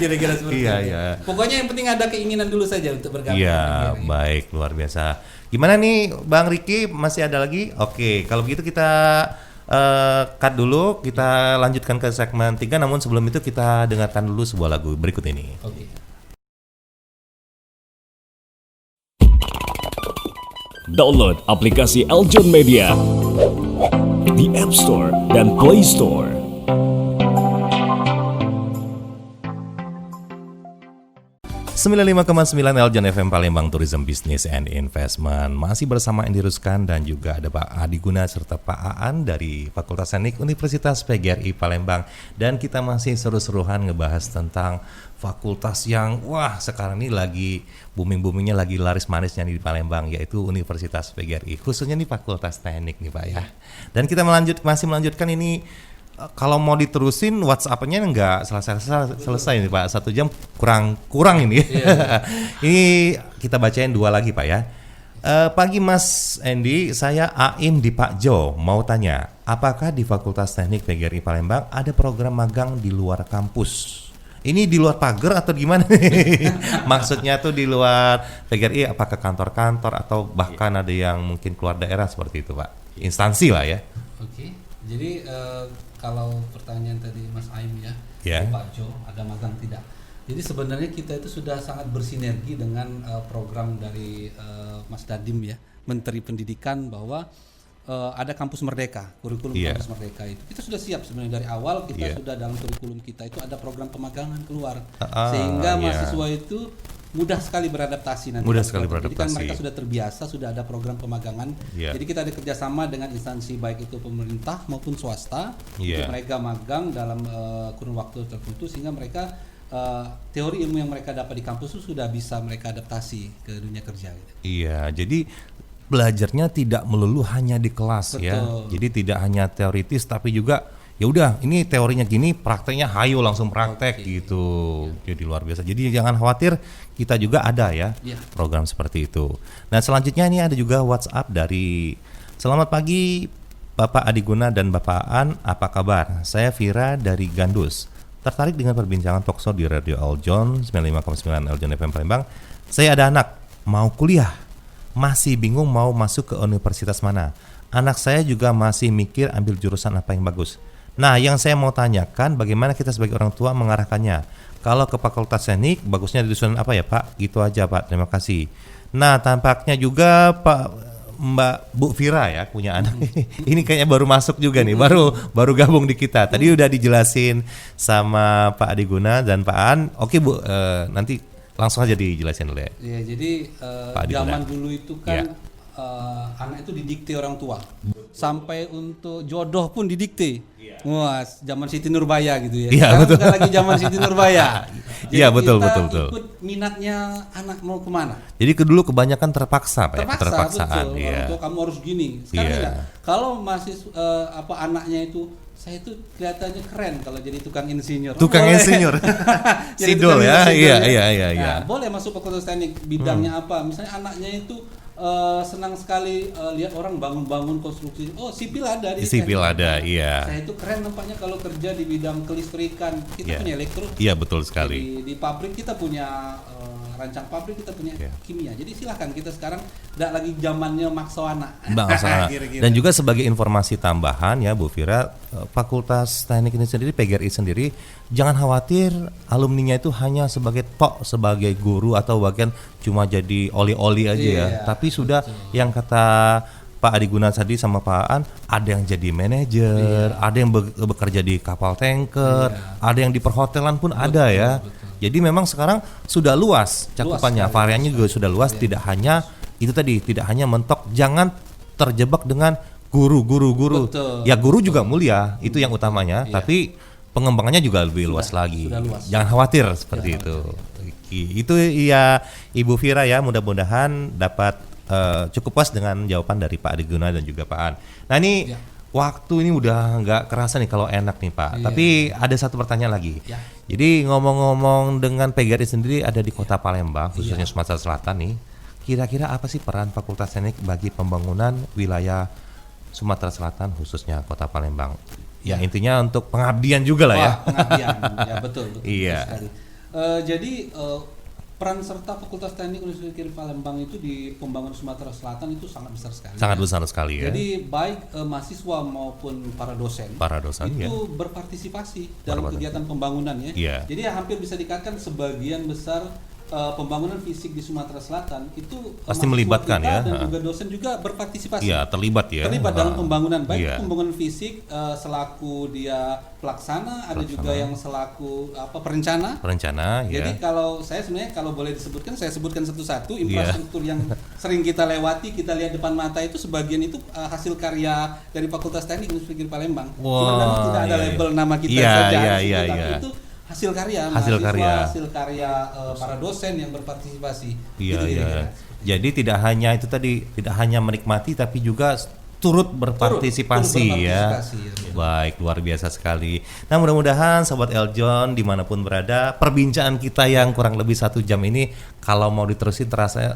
Kira-kira seperti itu. Iya. Pokoknya yang penting ada keinginan dulu saja untuk bergabung. Iya, baik, luar biasa. Gimana nih Bang Riki, masih ada lagi? Oke, kalau begitu kita cut dulu, kita lanjutkan ke segmen 3, namun sebelum itu kita dengarkan dulu sebuah lagu berikut ini. Oke. Download aplikasi Eljon Media di App Store dan Play Store. Sembilan 95,9 Eljon FM Palembang, Tourism Business and Investment. Masih bersama Andy Ruskan dan juga ada Pak Adi Guna serta Pak Aan dari Fakultas Teknik Universitas PGRI Palembang. Dan kita masih seru-seruan ngebahas tentang fakultas yang sekarang ini lagi booming-boomingnya, lagi laris manisnya di Palembang, yaitu Universitas PGRI, khususnya di Fakultas Teknik nih Pak ya. Dan kita masih melanjutkan ini. Kalau mau diterusin WhatsApp-nya nggak selesai nih Pak, 1 jam kurang ini. Ini kita bacain 2 lagi Pak ya. Pagi Mas Andy, saya Aim di Pak Jo, mau tanya, apakah di Fakultas Teknik PGRI Palembang ada program magang di luar kampus? Ini di luar pagar atau gimana? Maksudnya tuh di luar PGRI, apakah kantor-kantor atau bahkan ada yang mungkin keluar daerah seperti itu Pak? Instansi lah ya. Oke. Jadi kalau pertanyaan tadi Mas Aim ya, Pak Jo, ada magang tidak? Jadi sebenarnya kita itu sudah sangat bersinergi dengan program dari Mas Dadim ya, Menteri Pendidikan, bahwa ada kampus merdeka, kurikulum kampus merdeka itu. Kita sudah siap sebenarnya dari awal, kita sudah dalam kurikulum kita itu ada program pemagangan keluar, sehingga mahasiswa itu mudah sekali beradaptasi nanti. Jadi kan mereka sudah terbiasa, sudah ada program pemagangan. Jadi kita ada kerjasama dengan instansi baik itu pemerintah maupun swasta untuk mereka magang dalam kurun waktu tertentu, sehingga mereka teori ilmu yang mereka dapat di kampus itu sudah bisa mereka adaptasi ke dunia kerja. Gitu. Iya, jadi belajarnya tidak melulu hanya di kelas. Ya. Jadi tidak hanya teoritis, tapi juga ya udah ini teorinya gini, prakteknya hayo langsung praktek gitu. Jadi luar biasa. Jadi jangan khawatir, kita juga ada ya program seperti itu. Nah selanjutnya ini ada juga WhatsApp dari selamat pagi Bapak Adi Guna dan Bapak Aan, apa kabar? Saya Vira dari Gandus. Tertarik dengan perbincangan talkshow di Radio Eljon 95,9 Eljon FM Palembang. Saya ada anak mau kuliah, masih bingung mau masuk ke universitas mana. Anak saya juga masih mikir ambil jurusan apa yang bagus. Nah, yang saya mau tanyakan bagaimana kita sebagai orang tua mengarahkannya. Kalau ke Fakultas Teknik bagusnya diusulkan apa ya Pak? Gitu aja Pak, terima kasih. Nah, tampaknya juga Mbak Bu Vira ya punya anak. Ini kayaknya baru masuk juga nih, baru gabung di kita. Tadi udah dijelasin sama Pak Adi Guna dan Pak An. Oke Bu, nanti langsung aja dijelasin dulu ya. Ya, jadi zaman dulu itu kan anak itu didikte orang tua. Sampai untuk jodoh pun didikte. Wah, zaman Siti Nurbaya gitu ya. Iya, Sekarang betul. bukan lagi zaman Siti Nurbaya. Iya, betul, kita betul. ikut minatnya anak mau kemana. Jadi dulu kebanyakan terpaksa Pak ya? Keterpaksaan. Betul. Iya. Orang tua kamu harus gini. Sekarang Iya. enggak. Kalau masih anaknya itu, saya itu kelihatannya keren kalau jadi tukang insinyur. Tukang Boleh. insinyur. Jadi Sidol tukang ya. insinyur Iya. Nah, boleh masuk Fakultas Teknik, bidangnya apa? Misalnya anaknya itu senang sekali lihat orang bangun-bangun konstruksi. Oh, sipil ada di Sipil teknik. ada, iya. Saya itu keren nampaknya kalau kerja di bidang kelistrikan. Kita Iya. punya elektro. Iya, betul sekali. Di pabrik kita punya rancang pabrik, kita punya Iya. kimia. Jadi silahkan, kita sekarang tidak lagi zamannya maksa anak. Bangsa. Kira-kira. Dan juga sebagai informasi tambahan ya Bu Vira, Fakultas Teknik ini sendiri, PGRI sendiri, jangan khawatir alumninya itu hanya sebagai sebagai guru atau bagian cuma jadi oli-oli aja ya. Iya, Tapi sudah yang kata Pak Adi Guna tadi sama Pak An, ada yang jadi manajer, ada yang bekerja di kapal tanker, ada yang di perhotelan pun ada ya. Jadi memang sekarang sudah luas cakupannya, sekali, variannya juga sudah luas, tidak hanya itu tadi, tidak hanya mentok, jangan terjebak dengan guru. Betul. Ya guru juga mulia, itu yang utamanya, tapi pengembangannya juga lebih luas lagi. sudah luas. Jangan khawatir seperti itu. Itu ya Ibu Vira ya, mudah-mudahan dapat cukup puas dengan jawaban dari Pak Adi Guna dan juga Pak An. Nah ini waktu ini udah nggak kerasa nih kalau enak nih Pak. Tapi ada satu pertanyaan lagi. Ya. Jadi ngomong-ngomong dengan PGRI sendiri ada di Kota Palembang, khususnya Sumatera Selatan nih. Kira-kira apa sih peran Fakultas Teknik bagi pembangunan wilayah Sumatera Selatan khususnya Kota Palembang? Ya intinya untuk pengabdian juga lah ya. Wah, pengabdian. Ya betul Iya. sekali. Jadi peran serta Fakultas Teknik Universitas Negeri Palembang itu di pembangunan Sumatera Selatan itu sangat besar sekali. Sangat besar sekali ya. Jadi baik mahasiswa maupun para dosen ya. itu berpartisipasi dalam kegiatan pembangunan ya. Iya. Jadi hampir bisa dikatakan sebagian besar pembangunan fisik di Sumatera Selatan itu Pasti mahasiswa melibatkan kita ya. dan juga dosen juga berpartisipasi. Iya, terlibat ya. Terlibat dalam pembangunan, baik Iya. pembangunan fisik selaku dia pelaksana, ada juga yang selaku perencana. Perencana ya. Jadi kalau saya sebenarnya kalau boleh disebutkan, saya sebutkan satu-satu infrastruktur yang sering kita lewati, kita lihat depan mata itu sebagian itu hasil karya dari Fakultas Teknik Universitas Negeri Palembang. Cuma memang tidak ada label nama kita saja, tapi itu hasil karya, hasil karya para dosen yang berpartisipasi. Iya, Gitu, iya. kira-kira. Jadi tidak hanya itu tadi, tidak hanya menikmati tapi juga turut berpartisipasi ya. Baik, luar biasa sekali. Nah mudah-mudahan Sobat Eljon dimanapun berada, perbincangan kita yang kurang lebih 1 jam ini kalau mau diterusin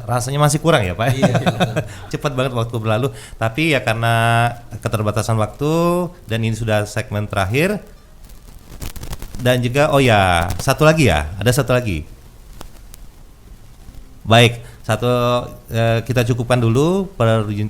rasanya masih kurang ya Pak. Iya, Cepat banget waktu berlalu. Tapi ya karena keterbatasan waktu dan ini sudah segmen terakhir. Dan juga ada satu lagi. Baik, kita cukupkan dulu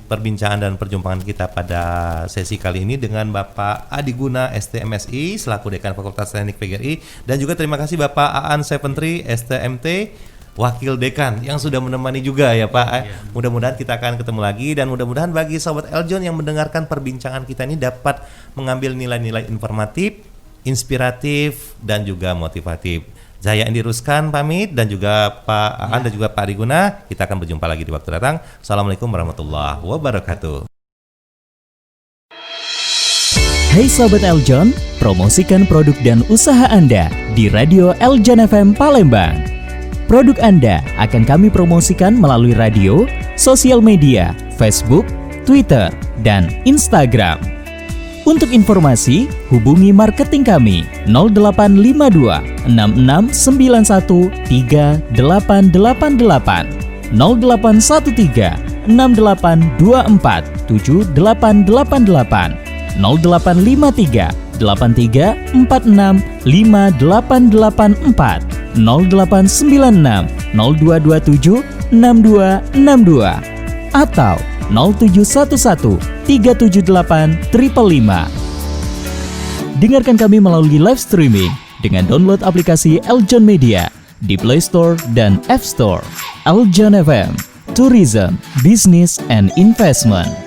perbincangan dan perjumpaan kita pada sesi kali ini dengan Bapak Adi Guna STMSI selaku Dekan Fakultas Teknik PGRI, dan juga terima kasih Bapak Aan Seventry STMT Wakil Dekan yang sudah menemani juga ya Pak. Mudah-mudahan kita akan ketemu lagi, dan mudah-mudahan bagi Sobat Eljon yang mendengarkan perbincangan kita ini dapat mengambil nilai-nilai informatif, inspiratif, dan juga motivatif. Saya Andi Ruskan pamit, dan juga Pak Aan dan juga Pak Adi Guna. Kita akan berjumpa lagi di waktu datang. Assalamualaikum warahmatullahi wabarakatuh. Hai Sobat Eljon, promosikan produk dan usaha Anda di Radio Eljon FM Palembang. Produk Anda akan kami promosikan melalui radio, sosial media, Facebook, Twitter, dan Instagram. Untuk informasi, hubungi marketing kami 0852 6691 3888, 0813 6824 7888, 0853 8346 5884, 0896 0227 6262, atau 0711 378 555. Dengarkan kami melalui live streaming dengan download aplikasi Eljon Media di Play Store dan App Store. Eljon FM, Tourism, Business and Investment.